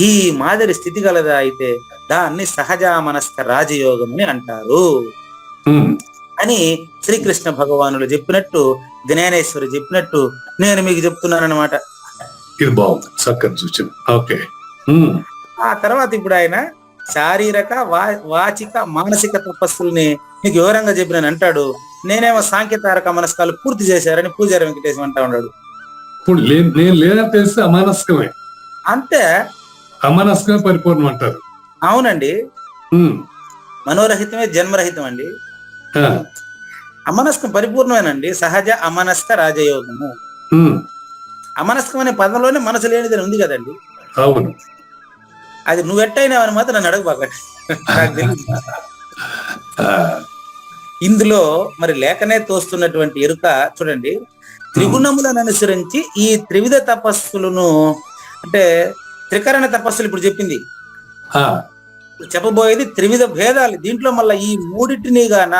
ఈ మాదిరి స్థితి గలదా అయితే దాన్ని సహజ మనస్క రాజయోగం అని అంటారు ఉమ్, అని శ్రీకృష్ణ భగవానులు చెప్పినట్టు, జ్ఞానేశ్వరి చెప్పినట్టు నేను మీకు చెప్తున్నాను అనమాట. ఇది బాగుంది. చక్కని సూచన. ఓకే. ఉమ్, ఆ తర్వాత ఇప్పుడు ఆయన శారీరక వాచిక మానసిక తపస్సుల్ని మీకు వివరంగా చెప్పినని అంటాడు. నేనేమో సాంకేతారక మనస్కాలు పూర్తి చేశారని పూజారి వెంకటేశ్వర అంటా ఉన్నాడు. ఇప్పుడు నేను లేదని తెలిస్తే అమానస్కమే. అంతే, అమానస్కమే పరిపూర్ణం అంటారు. అవునండి. ఉమ్, మనోరహితమే జన్మరహితం అండి. ఆ, అమనస్కం పరిపూర్ణమేనండి. సహజ అమనస్క రాజయోగము. ఉమ్, అమనస్కం అనే పదంలోనే మనసు లేనిదని ఉంది కదండి. అవును. అది నువ్వు ఎట్టయినావని మాత్రం నన్ను అడగబాక. నాకు తెలియదు. ఆ, ఇందులో మరి లేఖనే తోస్తున్నటువంటి ఎరుక చూడండి. త్రిగుణములను అనుసరించి ఈ త్రివిధ తపస్సులను, అంటే త్రికరణ తపస్సులు ఇప్పుడు చెప్పింది. ఆ, చెప్పబోయేది త్రివిధ భేదాలు. దీంట్లో మళ్ళీ ఈ మూడింటిని గాన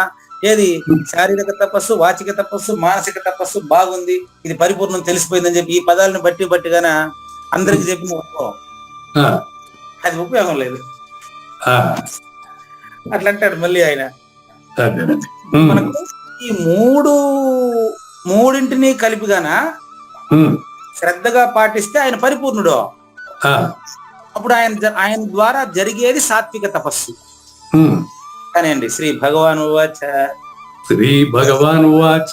ఏది శారీరక తపస్సు, వాచిక తపస్సు, మానసిక తపస్సు బాగుంది, ఇది పరిపూర్ణం తెలిసిపోయిందని చెప్పి ఈ పదాలను బట్టి గాన అందరికి చెప్పిన ఆ, అది ఉపయోగం లేదు. ఆ, అట్లా అంటాడు మళ్ళీ ఆయన. అదేనండి. ఉమ్, మనకు ఈ మూడింటిని కలిపిగాన ఉమ్, శ్రద్ధగా పాటిస్తే ఆయన పరిపూర్ణుడు. ఆ, అప్పుడు ఆయన ద్వారా జరిగేది సాత్విక తపస్సు. ఉమ్. కానీ అండి శ్రీ భగవాన్ వాచ శ్రీ భగవాన్ వాచ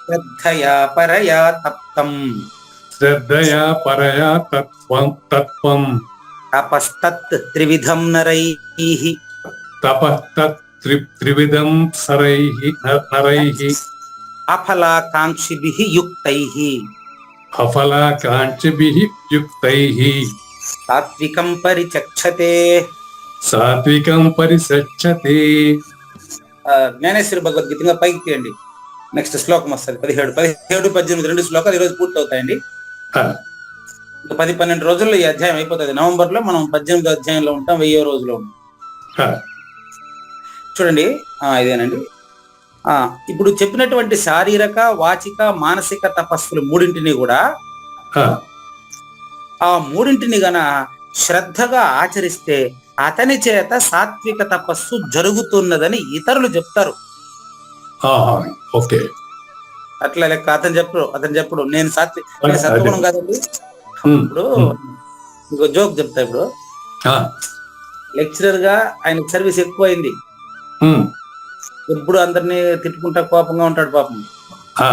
శ్రద్ధయా పరయా తప్తం శ్రద్ధయా పరయా తత్వం తపస్తత్ త్రివిధం నరైః తపస్తత్ త్రివిధం నరైః అఫలాకాంక్షిభిః యుక్తైః అఫలాకాంక్షిభిః యుక్తైః సాత్వికం పరిచక్షతే. సాత్వికం పరిసచ్చతే. జ్ఞానేశ్వరి భగవద్గీతంగా పైకి తీయండి. నెక్స్ట్ శ్లోకం వస్తుంది 17, 18 2 శ్లోకాలు ఈరోజు పూర్తి అవుతాయండి. ఆ, ఇంకా 10-12 రోజుల్లో ఈ అధ్యాయం అయిపోతుంది. నవంబర్ లో మనం 18వ అధ్యాయంలో ఉంటాం, 1000వ రోజులో ఉంటాం. ఆ, చూడండి, ఇదేనండి. ఇప్పుడు చెప్పినటువంటి శారీరక వాచిక మానసిక తపస్సులు మూడింటిని కూడా ఆ, ఆ మూడింటిని గన శ్రద్ధగా ఆచరిస్తే అతని చేత సాత్విక తపస్సు జరుగుతున్నదని ఇతరులు చెప్తారు. ఆహా, ఓకే. అట్లా లెక్క అతను చెప్పడు నేను సత్వగుణం కాదండి. ఇప్పుడు ఇంకో జోక్ చెప్తా. ఇప్పుడు ఆ, లెక్చరర్ గా ఆయనకు సర్వీస్ ఎక్కువ అయింది. ఉమ్, ఎప్పుడు అందరినీ తిట్టుకుంటా కోపంగా ఉంటాడు పాపం. ఆ,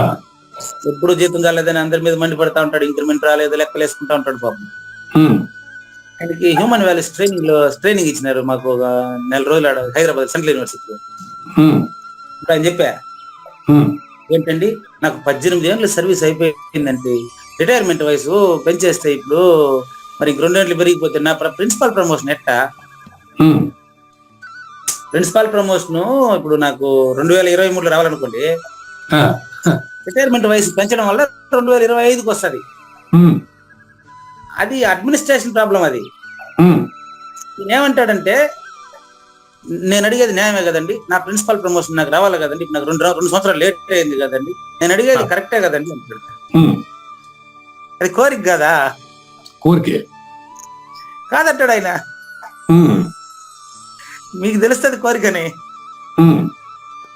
ఎప్పుడు జీతం కాలేదని అందరి మీద మండిపడతా ఉంటాడు. ఇంక్రిమెంట్ రాలేదు, లెక్కలు వేసుకుంటా ఉంటాడు పాపం. ఉమ్, ఆయనకి హ్యూమన్ వాల్యూస్ ట్రైనింగ్ ఇచ్చినారు మాకు ఒక 4 రోజులు ఆడ హైదరాబాద్ సెంట్రల్ యూనివర్సిటీలో. ఉమ్, ఇప్పుడు ఆయన చెప్పా, ఉమ్, ఏంటండి నాకు 18 ఏళ్ళు సర్వీస్ అయిపోయిందంటే రిటైర్మెంట్ వయసు పెంచేస్తే ఇప్పుడు మరి 2 ఏళ్ళు పెరిగిపోతే నా ప్రిన్సిపల్ ప్రమోషన్ ఎట్టా? ఉమ్, ప్రిన్సిపల్ ప్రమోషన్ ఇప్పుడు నాకు 2023లో రావాలనుకోండి, ఆ, రిటైర్మెంట్ వయసు పెంచడం వల్ల 2025కి వస్తుంది. ఉమ్, అది అడ్మినిస్ట్రేషన్ ప్రాబ్లం. అది ఉమ్, ఏమంటాడంటే, నేను అడిగేది న్యాయమే కదండి, నా ప్రిన్సిపల్ ప్రమోషన్ నాకు రావాలి కదండి, నాకు 2 సంవత్సరాలు లేట్ అయింది కదండి, నేను అడిగేది కరెక్టే కదండి అంటాడు. ఉమ్. అది కోరిక కదా, కోరికే. కాదంటాడు ఆయన. ఉమ్, మీకు తెలుస్తుంది కోరికని. ఉమ్,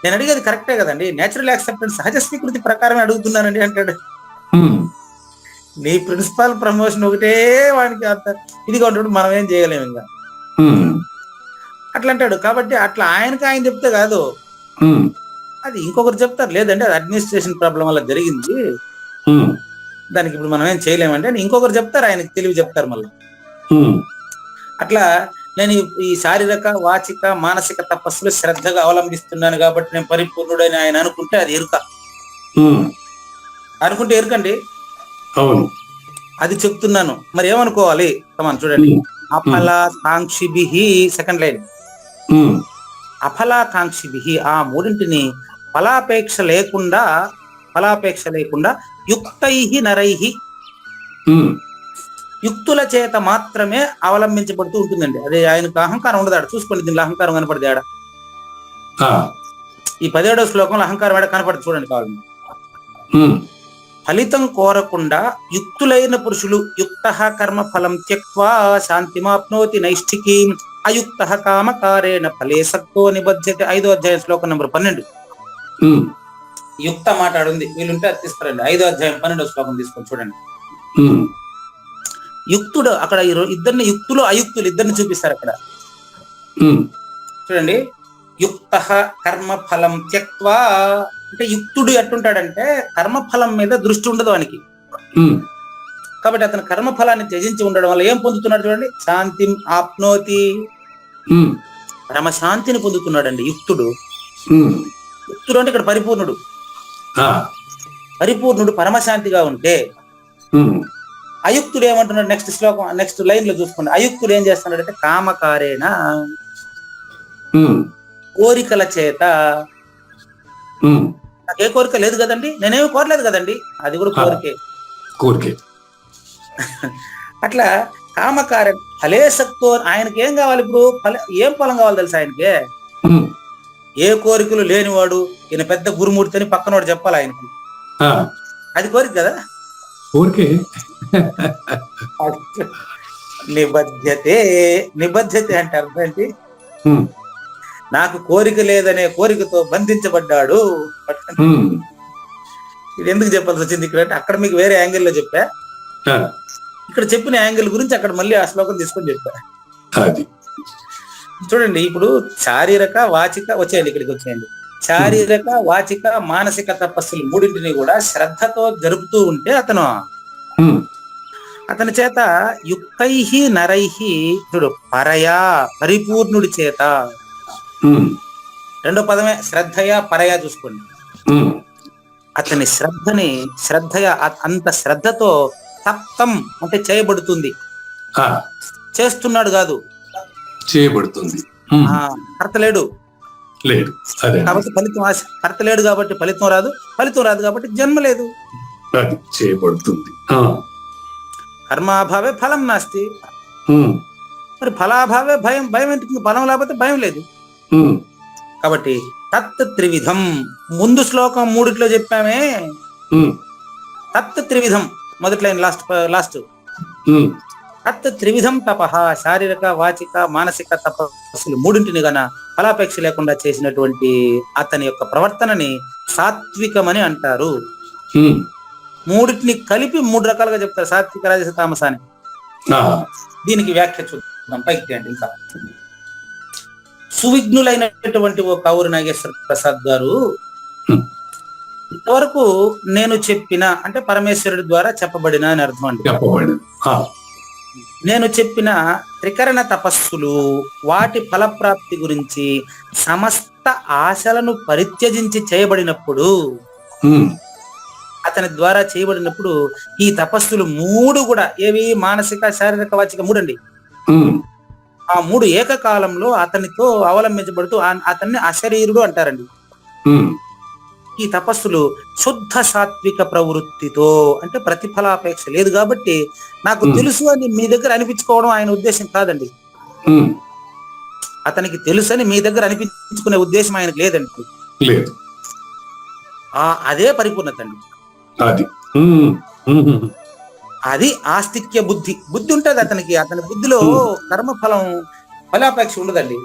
నేను అడిగేది కరెక్టే కదండి, నేచురల్ యాక్సెప్టెన్స్ సహజ స్వీకృతి ప్రకారమే అడుగుతున్నానండి అంటాడు. ఉమ్, నీ ప్రిన్సిపల్ ప్రమోషన్ ఒకటే వాడికి అంత ఇదిగా ఉంటాడు, మనం ఏం చేయలేము ఇంకా ఉమ్, అట్లా అంటాడు. కాబట్టి అట్లా ఆయన చెప్తే కాదు, ఉమ్, అది ఇంకొకరు చెప్తారు, లేదంటే అది అడ్మినిస్ట్రేషన్ ప్రాబ్లం వల్ల జరిగింది, ఉమ్, దానికి ఇప్పుడు మనం ఏం చేయలేమంటే అని ఇంకొకరు చెప్తారు, ఆయనకి తెలివి చెప్తారు మళ్ళీ. ఉమ్, అట్లా నేను ఈ శారీరక, వాచిక, మానసిక తపస్సులు శ్రద్ధగా అవలంబిస్తున్నాను కాబట్టి నేను పరిపూర్ణుడని ఆయన అనుకుంటే అది ఎరుక. ఉమ్. అనుకుంటే ఎరుకండి, అవును. అది చెప్తున్నాను. మరి ఏమనుకోవాలి? కమాన్ చూడండి. ఉమ్, అఫలాకాంక్షిభిః, సెకండ్ లైన్, ఉమ్, అఫలాకాంక్షిభిః, ఆ మూడింటిని ఫలాపేక్ష లేకుండా యుక్తైః నరైః, ఉమ్, యుక్తుల చేత మాత్రమే అవలంబించబడుతూ ఉంటుందండి. అదే ఆయనకు అహంకారం ఉండదు ఆడ. చూసుకోండి, దీనిలో అహంకారం కనపడదు ఆడ. ఆ, ఈ 17వ శ్లోకంలో అహంకారం ఆడ కనపడదు, చూడండి కావాలి. ఉమ్, ఫలితం కోరకుండా యుక్తులైన పురుషులు యుక్త కర్మ ఫలం త్యక్వా శాంతిమాప్నోతి నైష్ఠికీం అయుక్త కామకారేణ ఫలే సక్తో నిబధ్యతే. 5వ అధ్యాయం శ్లోకం నంబర్ 12. ఉమ్, యుక్త మాట్లాడుంది, వీళ్ళుంటే అది తీసుకురండి. 5వ అధ్యాయం 12వ శ్లోకం తీసుకొని చూడండి. ఉమ్, యుక్తుడు అక్కడ ఇద్దరిని, యుక్తులు అయుక్తులు ఇద్దరిని చూపిస్తారు అక్కడ. ఉమ్, చూడండి, యుక్త కర్మ ఫలం త్యక్వా అంటే యుక్తుడు ఎట్టుంటాడంటే కర్మఫలం మీద దృష్టి ఉండదు వానికి. ఉమ్, కాబట్టి అతను కర్మఫలాన్ని త్యజించి ఉండడం వల్ల ఏం పొందుతున్నాడు చూడండి, శాంతి ఆప్నోతి, ఉమ్, పరమ శాంతిని పొందుతున్నాడండి యుక్తుడు. ఉమ్, యుక్తుడు అంటే ఇక్కడ పరిపూర్ణుడు. ఆ, పరిపూర్ణుడు పరమశాంతిగా ఉంటే, ఉమ్, అయుక్తుడు ఏమంటున్నాడు? నెక్స్ట్ శ్లోకం, నెక్స్ట్ లైన్ లో చూసుకోండి. అయుక్తుడు ఏం చేస్తున్నాడు అంటే కామకారేణ, ఉమ్, కోరికల చేత. ఉమ్, నాకు ఏ కోరిక లేదు కదండి, నేనేమి కోరలేదు కదండి, అది కూడా కోరికే. కోరికే. అట్లా కామకారణ ఫలేసక్తో, ఆయనకి ఏం కావాలి ఇప్పుడు? ఏం ఫలం కావాలి తెలుసా ఆయనకి? ఉమ్, ఏ కోరికలు లేనివాడు, ఈయన పెద్ద గురుమూర్తి అని పక్కనోడు చెప్పాలి ఆయనకి. ఆ, అది కోరిక కదా. కోరికే. నిబద్ధతే అంటే అర్థం ఏంటి? ఉమ్, నాకు కోరిక లేదనే కోరికతో బంధించబడ్డాడు. ఉమ్, ఇది ఎందుకు చెప్పాల్సి వచ్చింది ఇక్కడ అంటే, అక్కడ మీకు వేరే యాంగిల్లో చెప్పా, ఆ, ఇక్కడ చెప్పిన యాంగిల్ గురించి అక్కడ మళ్ళీ ఆ శ్లోకం తీసుకొని చెప్పా. అది. చూడండి, ఇప్పుడు శారీరక, వాచిక, వచ్చేయండి ఇక్కడికి వచ్చేయండి. శారీరక, వాచిక, మానసిక తపస్సులు మూడింటిని కూడా శ్రద్ధతో జరుపుతూ ఉంటే ఉమ్, అతని చేత యుక్తైః నరైః, చూడు, పరయా, పరిపూర్ణుడి చేత. ఉమ్, రెండో పదమే శ్రద్ధయా, పరయా చూసుకోండి. ఉమ్, అతని శ్రద్ధయా, అంత శ్రద్ధతో తప్తం అంటే చేయబడుతుంది, ఆ, చేస్తున్నాడు కాదు. చేయబడుతుంది. ఉమ్, కర్త లేడు లేదు. అదే, కాబట్టి ఫలితం కర్త లేడు కాబట్టి ఫలితం రాదు, ఫలితం రాదు కాబట్టి జన్మ లేదు. అది చేయబడుతుంది. ఆ, కర్మాభావే ఫలం నాస్తి. ఉమ్, మరి ఫలాభావే భయం. భయం ఎందుకు? ఫలం లేకపోతే భయం లేదు. ఉమ్, కాబట్టి తత్ త్రివిధం, ముందు శ్లోకం 3 చెప్పామే. ఉమ్, తత్ త్రివిధం, మొదటి లైన్, లాస్ట్. ఉమ్, తత్ త్రివిధం తపః, శారీరక, వాచిక, మానసిక తపస్సులు మూడింటిని గన ఫలాపేక్ష లేకుండా చేసినటువంటి అతని యొక్క ప్రవర్తనని సాత్వికమని అంటారు. ఉమ్, మూడింటిని కలిపి 3 రకాలుగా చెప్తారు, సాత్విక, రాజస, తామస అని. ఆ, దీనికి వ్యాఖ్య చూద్దాం, పైకి తీయండి. ఇంకా సువిఘ్నులైనటువంటి ఓ కావూరి నాగేశ్వర ప్రసాద్ గారు, ఇంతవరకు నేను చెప్పిన అంటే పరమేశ్వరుడి ద్వారా చెప్పబడిన అని అర్థం అండి. చెప్పబడి. ఆ, నేను చెప్పిన త్రికరణ తపస్సులు, వాటి ఫలప్రాప్తి గురించి సమస్త ఆశలను పరిత్యజించి చేయబడినప్పుడు, ఉమ్, అతని ద్వారా చేయబడినప్పుడు ఈ తపస్సులు 3 కూడా ఏవి? మానసిక, శారీరక, వాచిక 3 అండి. ఉమ్, ఆ 3 ఏకకాలంలో అతనితో అవలంబించబడుతూ అతన్ని అశరీరుడు అంటారండి. ఉమ్, ఈ తపస్సులు శుద్ధ సాత్విక ప్రవృత్తితో, అంటే ప్రతిఫలాపేక్ష లేదు కాబట్టి నాకు తెలుసు అని మీ దగ్గర అనిపించుకోవడం ఆయన ఉద్దేశం కాదండి. అతనికి తెలుసు అని మీ దగ్గర అనిపించుకునే ఉద్దేశం ఆయనకు లేదండి. లేదు. అదే పరిపూర్ణత అండి. అది అది ఆస్తిక్య బుద్ధి. బుద్ధి ఉంటది అతనికి. అతని బుద్ధిలో కర్మఫలం ఫలాపేక్ష ఉండదండి.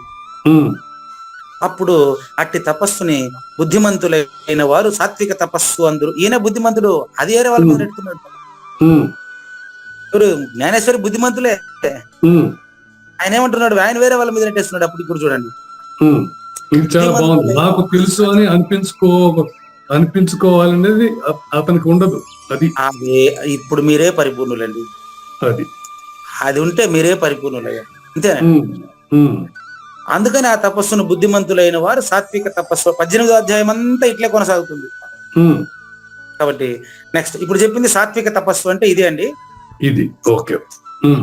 అప్పుడు అట్టి తపస్సుని బుద్ధిమంతులైన వారు సాత్విక తపస్సు అందరు. ఈయన బుద్ధిమంతుడు, అది వేరే వాళ్ళ మీద నెట్టుకున్నాడు. ఇప్పుడు జ్ఞానేశ్వరి బుద్ధిమంతులే, ఆయన ఏమంటున్నాడు, ఆయన వేరే వాళ్ళ మీద నెట్టేస్తున్నాడు. అప్పుడు ఇప్పుడు చూడండి, ఇది చాలా బాగుంది. నాకు తెలుసు అని అనిపించుకోవాలనేది అతనికి ఉండదు. అది ఇప్పుడు మీరే పరిపూర్ణులండి. అది ఉంటే మీరే పరిపూర్ణులయ్యా, అంతేనా? అందుకని ఆ తపస్సును బుద్ధిమంతులైన వారు సాత్విక తపస్సు 18వ అధ్యాయం అంతా ఇట్లే కొనసాగుతుంది. కాబట్టి నెక్స్ట్ ఇప్పుడు చెప్పింది సాత్విక తపస్సు అంటే ఇదే అండి. ఇది ఓకే.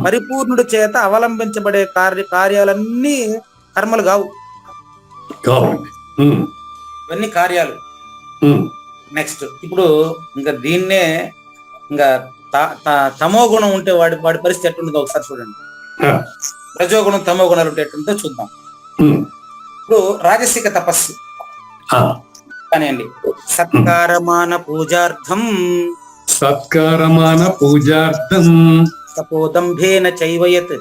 పరిపూర్ణుడి చేత అవలంబించబడే కార్యాలన్నీ కర్మలు కావు, ఇవన్నీ కార్యాలు. నెక్స్ట్ ఇప్పుడు ఇంకా దీన్నే ఇంకా తమో గుణం ఉంటే వాడి పరిస్థితి ఎట్టుంటుందో ఒకసారి చూడండి. రజోగుణం తమో గుణాలు ఉంటే ఎట్టుందో చూద్దాం. ఇప్పుడు రాజసిక తపస్సు కానివ్వండి. సత్కారమాన పూజార్థం తపోదంభేన చైవయత్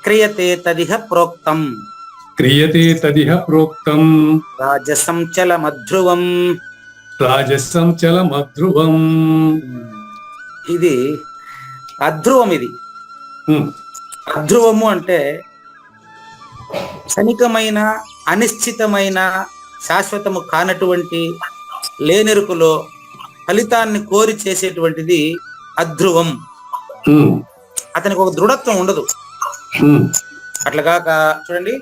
క్రియతే తదిహ ప్రోక్తం రాజసం చలమధ్రువం. ఇది అధ్రువం. ఇది అధ్రువము అంటే క్షణికమైన, అనిశ్చితమైన, శాశ్వతము కానటువంటి, లేనెరుకలో ఫలితాన్ని కోరి చేసేటువంటిది అధ్రువం. అతనికి ఒక దృఢత్వం ఉండదు. అట్లా కాక చూడండి,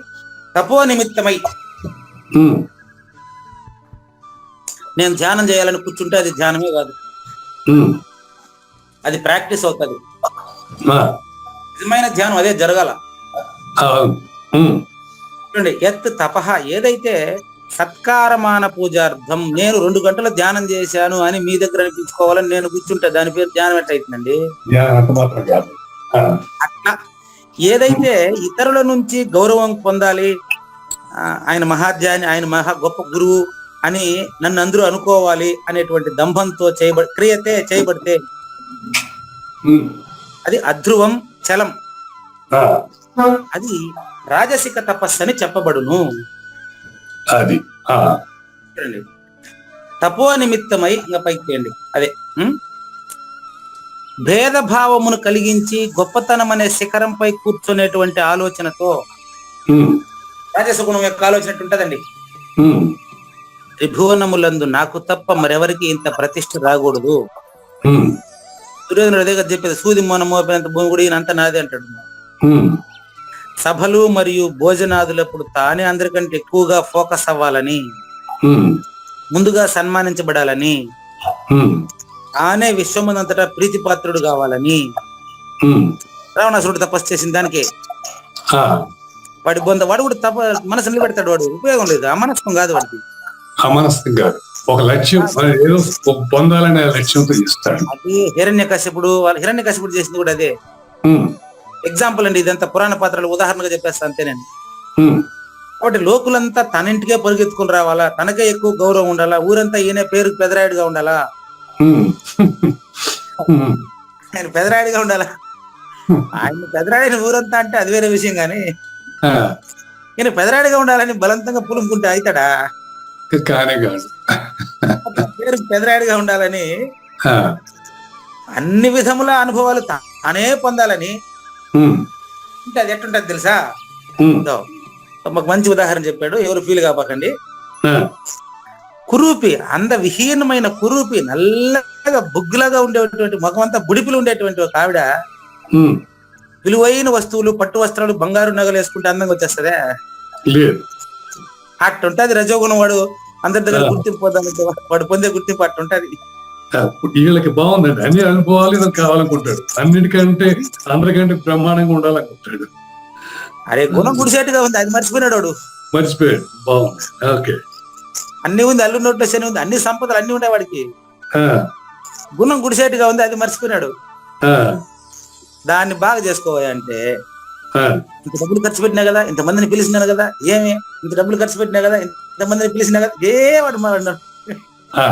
తపో నిమిత్తమై నేను ధ్యానం చేయాలని కూర్చుంటే అది ధ్యానమే కాదు, అది ప్రాక్టీస్ అవుతుంది. నిజమైన ధ్యానం అదే జరగాల. చూడండి, ఎత్ తపహ, ఏదైతే సత్కారమాన పూజార్థం, నేను 2 గంటలు ధ్యానం చేశాను అని మీ దగ్గర అనిపించుకోవాలని నేను కూర్చుంటే దాని పేరు ధ్యానం ఎట్లయితుందండి? అట్లా ఏదైతే ఇతరుల నుంచి గౌరవం పొందాలి, ఆయన మహాధ్యాని, ఆయన మహా గొప్ప గురువు అని నన్ను అందరూ అనుకోవాలి అనేటువంటి దంభంతో చేయబడితే అది అధ్రువం, చలం. అది రాజసిక తపస్సు అని చెప్పబడును. అది తపో నిమిత్తమై ఇంకా పైకి చేయండి. అదే భేదభావమును కలిగించి గొప్పతనం అనే శిఖరంపై కూర్చునేటువంటి ఆలోచనతో, రాజసగుణం యొక్క ఆలోచన ఉంటదండి. త్రిభువనములందు నాకు తప్ప మరెవరికి ఇంత ప్రతిష్ఠ రాకూడదు. దుర్యోధనుడు అదే కదా చెప్పేది, సూది మోన మోపినంత భూమి కూడా ఈయనంత నాదే అంటాడు. సభలు మరియు భోజనాదులప్పుడు తానే అందరికంటే ఎక్కువగా ఫోకస్ అవ్వాలని, ముందుగా సన్మానించబడాలని, తానే విశ్వమంతటా ప్రీతిపాత్రుడు కావాలని రావణాసురుడు తపస్సు చేసిన దానికి వాడు కూడా మనసు నిలబెడతాడు. వాడు ఉపయోగం లేదు, అమనస్కం కాదు వాడికి. అమనస్కం కాదు, ఒక లక్ష్యం, ఏదో పొందాలనే లక్ష్యంతో చేస్తాడు. అది హిరణ్యకశిపుడు చేసింది కూడా అదే. ఎగ్జాంపుల్ అండి, ఇదంతా పురాణ పాత్రలు ఉదాహరణగా చెప్పేస్తా అంతేనండి. కాబట్టి లోకులంతా తన ఇంటికే పరిగెత్తుకుని రావాలా, తనకే ఎక్కువ గౌరవం ఉండాలా, ఊరంతా ఈయన పేరు పెదరాయుడుగా ఉండాలా, ఆయన పెదరాయుడుగా ఉండాలా. ఆయన పెదరాయుడిని ఊరంతా అంటే అది వేరే విషయం, కానీ ఈయన పెదరాయుడుగా ఉండాలని బలవంతంగా పులుముకుంటే అవుతాడా? పేరు పెదరాయుడుగా ఉండాలని, అన్ని విధముల అనుభవాలు తానే పొందాలని అంటే అది ఎట్టుంటది తెలుసా? మాకు మంచి ఉదాహరణ చెప్పాడు, ఎవరు ఫీల్ కాపాకండి. కురూపి, అందవిహీనమైన కురూపి, నల్లగా బొగ్గులాగా ఉండేటువంటి ముఖమంతా బుడిపిలు ఉండేటువంటి ఒక ఆవిడ విలువైన వస్తువులు, పట్టు వస్త్రాలు, బంగారు నగలు వేసుకుంటే అందంగా వచ్చేస్తుందే? అట్టుంటది రజోగుణం. వాడు అందరి దగ్గర గుర్తింపు పొందాలంటే వాడు పొందే గుర్తింపు అట్టుంటది. వీళ్ళకి బాగుందండి, అన్ని అనుభవాలు కావాలనుకుంటాడు, అన్నిటికంటే అందరికంటే బ్రహ్మాండంగా ఉండాలనుకుంటాడు. అరే గుణం గుడిసేట్టుగా ఉంది, అది మర్చిపోయినాడు వాడు. మర్చిపోయాడు. బాగుంది. ఓకే. అన్ని ఉంది, అల్లు నోట్లో శని ఉంది, అన్ని సంపదలు అన్ని ఉన్నాయి వాడికి. ఆ, గుణం గుడిసేటుగా ఉంది, అది మర్చిపోయినాడు. ఆ, దాన్ని బాగా చేసుకోవాలి అంటే, ఆ, ఇంత డబ్బులు ఖర్చు పెట్టినా కదా, ఇంతమందిని పిలిచినాను కదా, ఏమి ఇంత డబ్బులు ఖర్చు పెట్టినా కదా, ఇంతమందిని పిలిచినా కదా, వాడు మాట్లాడినాడు. ఆ,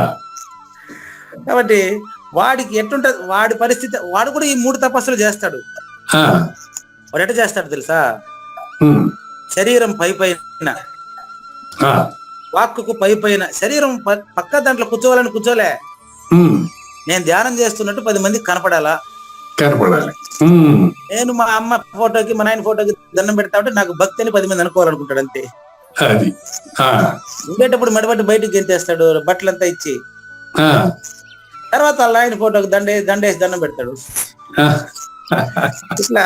కాబట్టి వాడికి ఎట్లుంటది వాడి పరిస్థితి, వాడు కూడా ఈ 3 తపస్సులు చేస్తాడు. ఆ, వాడు ఎట్లా చేస్తాడు తెలుసా? ఉమ్, శరీరం పైన, ఆ, వాక్కుకు పైన, శరీరం పక్క దాంట్లో కూర్చోవాలని కూర్చోలే, ఉమ్, నేను ధ్యానం చేస్తున్నట్టు 10 మందికి కనపడాలా. కనపడాలి. ఉమ్, నేను మా అమ్మ ఫోటోకి మా నాయన ఫోటోకి దండం పెడతా ఉంటే నాకు భక్తి అని 10 మంది అనుకోవాలనుకుంటాడు అంతే. అది. ఆ, ఉండేటప్పుడు మెడబట్టి బయటికి గెంతేస్తాడు బట్టలంతా ఇచ్చి. ఆ, తర్వాత వాళ్ళ ఆయన ఫోటోకి దండేసి దండం పెడతాడు. ఆ, ఇట్లా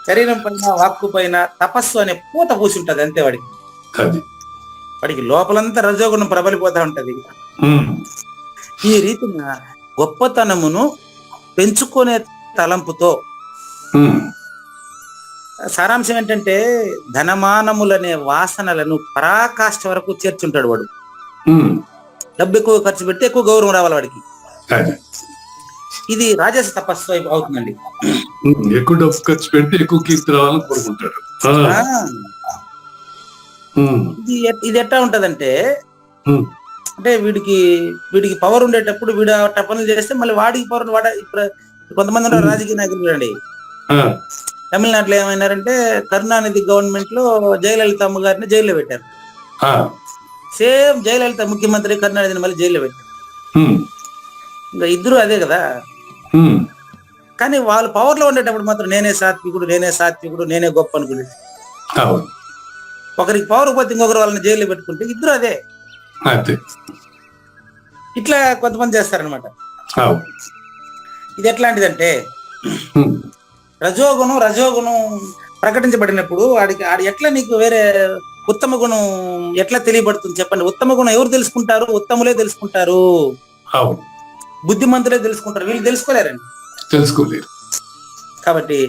శరీరం పైన వాక్కు పైన తపస్సు అనే పూత పూసి ఉంటది అంతే వాడికి. అది. వాడికి లోపలంతా రజోగుణం ప్రబలిపోతా ఉంటది. ఉమ్, ఈ రీతిన గొప్పతనమును పెంచుకునే తలంపుతో, ఉమ్, సారాంశం ఏంటంటే ధనమానములనే వాసనలను పరాకాష్ఠ వరకు చేర్చుంటాడు వాడు. ఉమ్, డబ్బు ఎక్కువ ఖర్చు పెడితే ఎక్కువ గౌరవం రావాలి వాడికి. అది. ఇది రాజస తపస్సు అవుతుందండి. ఉమ్, ఎక్కువ డబ్బు ఖర్చు పెడితే ఎక్కువ కీర్తి రావాలని కోరుకుంటాడు. ఆ, ఆ, ఉమ్, ఇది ఎట్లా ఉంటదంటే, ఉమ్, అంటే వీడికి పవర్ ఉండేటప్పుడు వీడు ఆ పనులు చేస్తే మళ్ళీ వాడికి పవర్ ఇప్పుడు కొంతమంది ఉన్నారు రాజకీయ నాయకులు చూడండి. ఆ, తమిళనాడులో ఏమైనారంటే కరుణానిధి గవర్నమెంట్ లో జయలలిత అమ్మ గారిని జైల్లో పెట్టారు. ఆ, సేమ్ జయలలిత ముఖ్యమంత్రి, కరుణానిధిని మళ్ళీ జైల్లో పెట్టారు. ఉమ్, ఇంకా ఇద్దరు అదే కదా. ఉమ్, కానీ వాళ్ళు పవర్ లో ఉండేటప్పుడు మాత్రం నేనే సాత్వికుడు నేనే గొప్ప అనుకునేది. అవును. ఒకరికి పవర్ పోతే ఇంకొకరు వాళ్ళని జైల్లో పెట్టుకుంటే ఇద్దరు అదే. అదే. ఇట్లా కొంతమంది చేస్తారనమాట. అవును. ఇది ఎట్లాంటిదంటే, ఉమ్, రజోగుణం ప్రకటించబడినప్పుడు ఆడి ఎట్లా నీకు వేరే ఉత్తమ గుణం ఎట్లా తెలియబడుతుంది చెప్పండి? ఉత్తమ గుణం ఎవరు తెలుసుకుంటారు? ఉత్తములే తెలుసుకుంటారు, అవును. బుద్ధిమంతులే తెలుసుకుంటారు. వీళ్ళు తెలుసుకోలేరండి. తెలుసుకోలేరు. కాబట్టి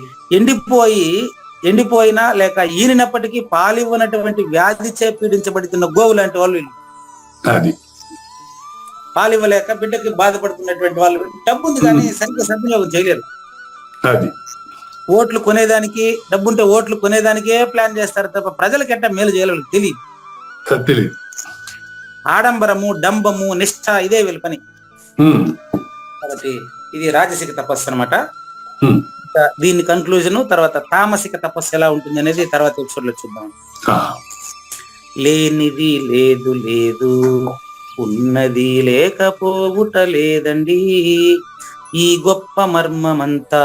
ఎండిపోయినా లేక ఈనినప్పటికీ పాలివ్వనటువంటి వ్యాధిచే పీడించబడుతున్న గోవు లాంటి వాళ్ళు వీళ్ళు. అది. పాలివ్వలేక బిడ్డకి బాధపడుతున్నటువంటి వాళ్ళు. డబ్బు ఉంది కానీ సరిగ్గా సద్వినియోగం చేయలేరు. అది. ఓట్లు కొనేదానికి, డబ్బుంటే ఓట్లు కొనేదానికే ప్లాన్ చేస్తారు తప్ప ప్రజలకు ఎట్టా మేలు చేయలేదు తెలియదు. తెలియదు. ఆడంబరము, డంబము, నిష్ఠ ఇదే వీళ్ళ పని. ఉమ్, కాబట్టి ఇది రాజసిక తపస్సు అనమాట. ఉమ్, దీని కన్క్లూజన్ తర్వాత తామసిక తపస్సు ఎలా ఉంటుంది అనేది తర్వాత ఎపిసోడ్ లో చూద్దాం. ఆ, లేనిది లేదు, ఉన్నది లేకపోవుట లేదండి, ఈ గొప్ప మర్మమంతా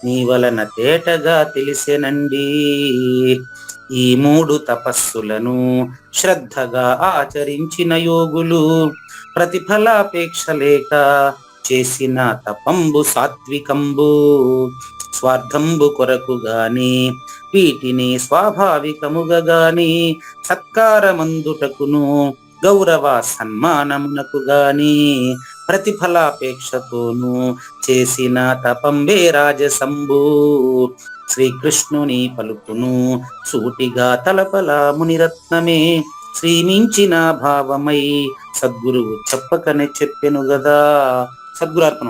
నీ వలన తేటగా తెలిసెనండి. ఈ 3 తపస్సులను శ్రద్ధగా ఆచరించిన యోగులు ప్రతిఫలాపేక్ష లేక చేసిన తపంబు సాత్వికంబు, స్వార్థంబు కొరకు గాని వీటిని స్వాభావికముగా గాని సత్కారమందుటకును గౌరవ సన్మానమునకు గాని ప్రతిఫలాపేక్షతోను చేసిన తపంబే రాజసంబు. శ్రీకృష్ణుని పలుకును సూటిగా తలపల మునిరత్నమే శ్రీమించిన భావమై సద్గురువు చెప్పకనే చెప్పెను గదా. సద్గురు అర్పణ.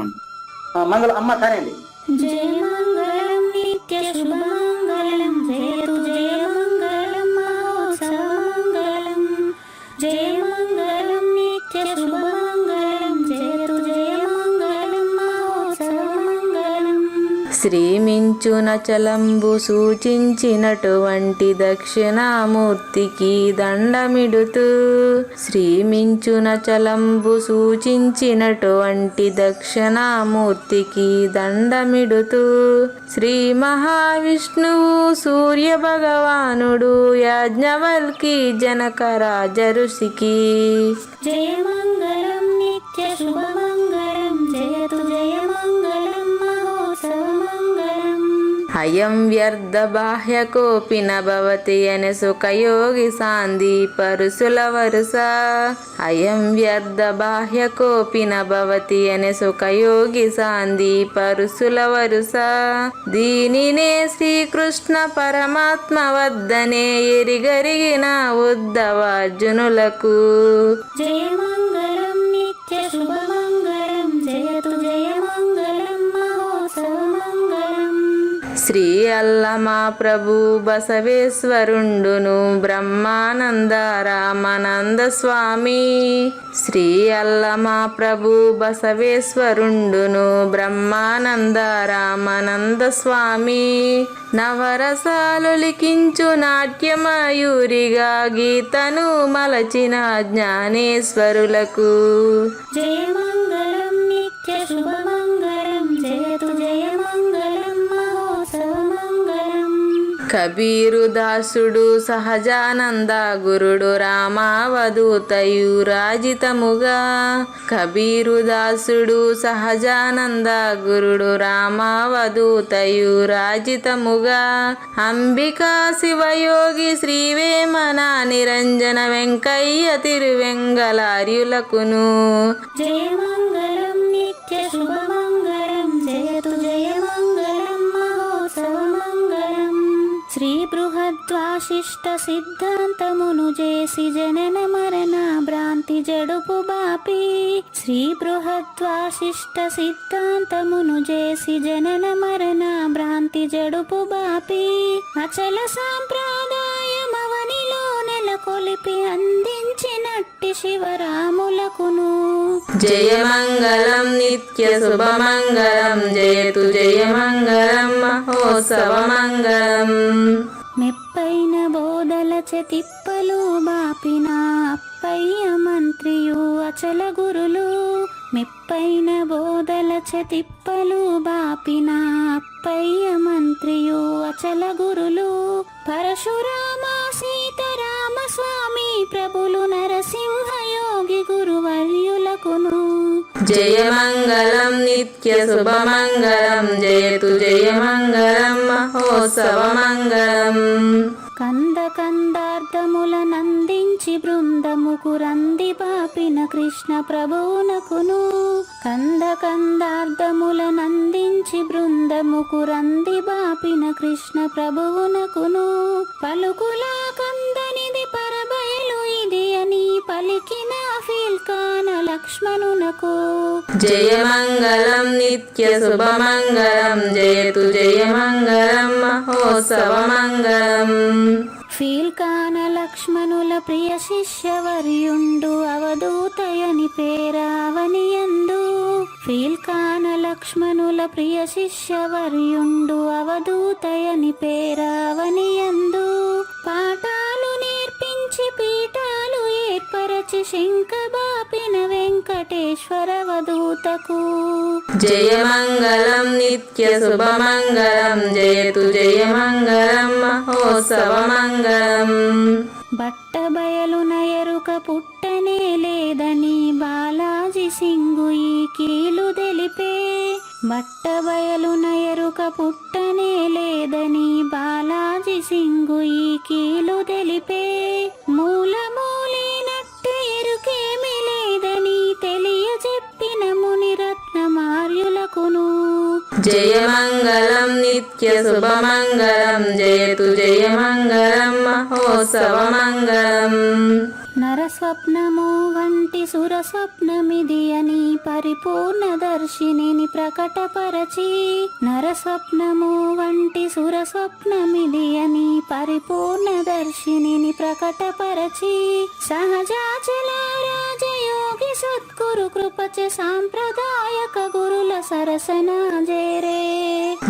మంగళం అమ్మ కానండి. జయ మంగళం నిత్య శుభమంగళం జయతు జయ మంగళం మహోత్సవ మంగళం జయ మంగళం నిత్య శుభమంగళం జయతు జయ మంగళం మహోత్సవ మంగళం. శ్రీమించున చలంబు సూచించినటువంటి దక్షిణామూర్తికి దండమిడుతూ, శ్రీమించున చలంబు సూచించినటువంటి దక్షిణామూర్తికి దండమిడుతూ, శ్రీ మహావిష్ణువు సూర్య భగవానుడు యాజ్ఞవల్కి జనక రాజ ఋషికి జయ మంగళం నిత్య శుభమంగళం జయతు జయ మంగళం మహోత్సవ మంగళం. అయం వ్యర్థ బాహ్య కోపి న భవతి అనే సుఖయోగి సాందీపరుసుల వరుస. అయం వ్యర్థ బాహ్య కోపి న భవతి అనే సుఖయోగి సాందీపరుసుల వరుస. దీనినే శ్రీకృష్ణ పరమాత్మ వద్దనే ఎరిగరిగిన ఉద్ధవార్జునులకు. జయమంగళం నిత్య శుభమంగళం జయతు జయమంగళం మహోత్సవమంగళం. శ్రీ అల్లమా ప్రభు బసవేశ్వరుండును బ్రహ్మానంద రామానంద స్వామి. శ్రీ అల్లమా ప్రభు బసవేశ్వరుండును బ్రహ్మానంద రామానంద స్వామి. నవరసాలు లిఖించు నాట్యమయూరిగా గీతను మలచిన జ్ఞానేశ్వరులకు. జయమంగళం నిత్య శుభమంగళం జయతు జయమంగళం మహోత్సవమంగళం. కబీరు దాసుడు సహజానంద గురుడు రామావధూతయురాజితముగా. కబీరు దాసుడు సహజానంద గురుడు రామావధూతయురాజితముగా. అంబికా శివయోగి శ్రీవేమన నిరంజన వెంకయ్య తిరువెంగళార్యులకును. జయమంగళం నిత్య శుభమంగళం జయతు జయమంగళం మహోత్సవమంగళం. శ్రీ బృహద్వాశిష్ట సిద్ధాంతమును చేసి జనన మరణ భ్రాంతి జడుపు బాపి. శ్రీ బృహద్వాశిష్ట సిద్ధాంతమును చేసి జనన మరణ భ్రాంతి జడుపు బాపి. అచల సాంప్రదాయమవనిలో నెలకొలిపి అందించినట్టి శివరాములకును. జయమంగళం నిత్య శుభమంగళం జయతు జయమంగళం మహోత్సవమంగళం. మెప్పైన బోధల తిప్పలు బాపిన అప్పయ్య మంత్రియు అచల గురులు. మెప్పైన బోధల తిప్పలు బాపిన అప్పయ్య మంత్రియు అచల గురులు. పరశురామ సీతారామ స్వామి ప్రభులు నరసింహయోగి గురువర్యులకును. జయమంగళం నిత్య శుభమంగళం జయతు జయమంగళం మహోత్సవమంగళం. కంద కందార్థముల నందించి బృందముకు రంది పాపిన కృష్ణ ప్రభువునకును. కంద కందార్థముల నందించి బృందముకు రంది బాపిన కృష్ణ ప్రభువునకును. పలుకులా కందనిది పరబయలు ఇది అని పలికిన ఫీల్కాన లక్ష్మణునకు. జయమంగళం నిత్య శుభమంగళం జయతు జయమంగళం మహోత్సవమంగళం. ఫీల్కాన లక్ష్మణుల ప్రియ శిష్యవర్యుండు అవధూతయని పేరావనియందు. ఫీల్కాన లక్ష్మణుల ప్రియ శిష్యవర్యుండు అవధూతయని పేరావనియందు. పాఠాలు నేర్పించి పీఠాలు ఏర్పరచి శంఖబాపిన వెంకటేశ్వర వధూతకు. జయమంగళం నిత్య శుభమంగళం జయతు జయమంగళం మహోత్సవమంగళం. బట్టబయలున ఎరుక పుట్టనే లేదని బాలాజీ సింగు ఈ కీలు తెలిపే. బట్టబయలున ఎరుక పుట్టనే లేదని బాలాజీ సింగు ఈ కీలు తెలిపే. మూలమూలినట్టు ఎరుకేమి లేదని తెలియజెప్పిన మునిరత్నమార్యులకును. జయమంగళం నిత్య శుభమంగళం జయతు జయమంగళం మహోత్సవమంగళం. నరస్వప్నము వంటి సురస్వప్నమిది అని పరిపూర్ణ దర్శినిని ప్రకటపరచి. నరస్వప్నము వంటి సురస్వప్నమిది అని పరిపూర్ణ దర్శినిని ప్రకటపరచి. సహజాచల రాజయోగి సద్గురు కృపచ సాంప్రదాయక గురుల సరసన జేరే.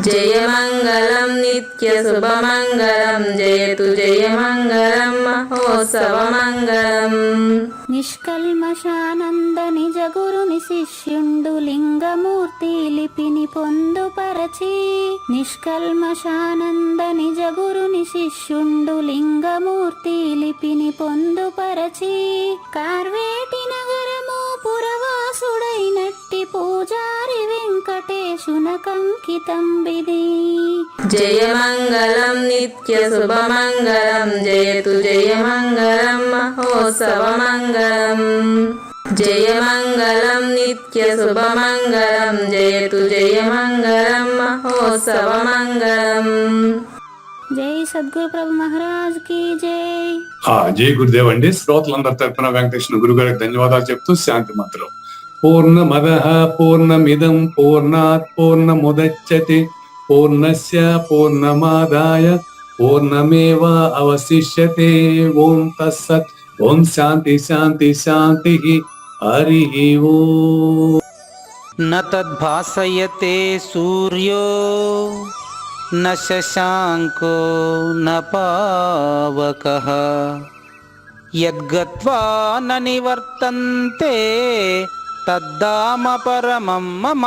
జయమంగళం నిత్య శుభమంగళం జయతు జయమంగళం మహోత్సవమంగళం. నిష్కల్మషానంద నిజ గురుని శిష్యుండు లింగమూర్తి లిపిని పొందుపరచి. నిష్కల్మషానంద నిజ గురుని శిష్యుండు లింగమూర్తి లిపిని పొందుపరచి. కార్వేటి నగరము పురవాసుడైనట్టి పూజారి వెంకటేశ శునకంకితం విధి. జయమంగళం నిత్య శుభమంగళం జయతు జయమంగళం మహోత్సవమంగళం. జయమంగళం నిత్య శుభమంగళం జయతు జయమంగళం మహోత్సవమంగళం. జై సద్గురు ప్రభు మహారాజ్ కి జై. జై గురుదేవ్ అండి. శ్రోతలందరి తరపున వెంకటేశ్వర గురు గారికి ధన్యవాదాలు చెప్తూ శాంతి మంత్రం. పూర్ణమదః పూర్ణమిదం పూర్ణాత్ పూర్ణముదచ్యతే పూర్ణస్య పూర్ణమాదాయ పూర్ణమేవ అవశిష్యతే. ఓం తత్సత్. ఓం శాంతి శాంతి శాంతి. హరి ఓం. న తద్భాసయతే సూర్యో న శశాంకో న పావకః యద్గత్వా న నివర్తంతే తద్ధామ పరమం మమ.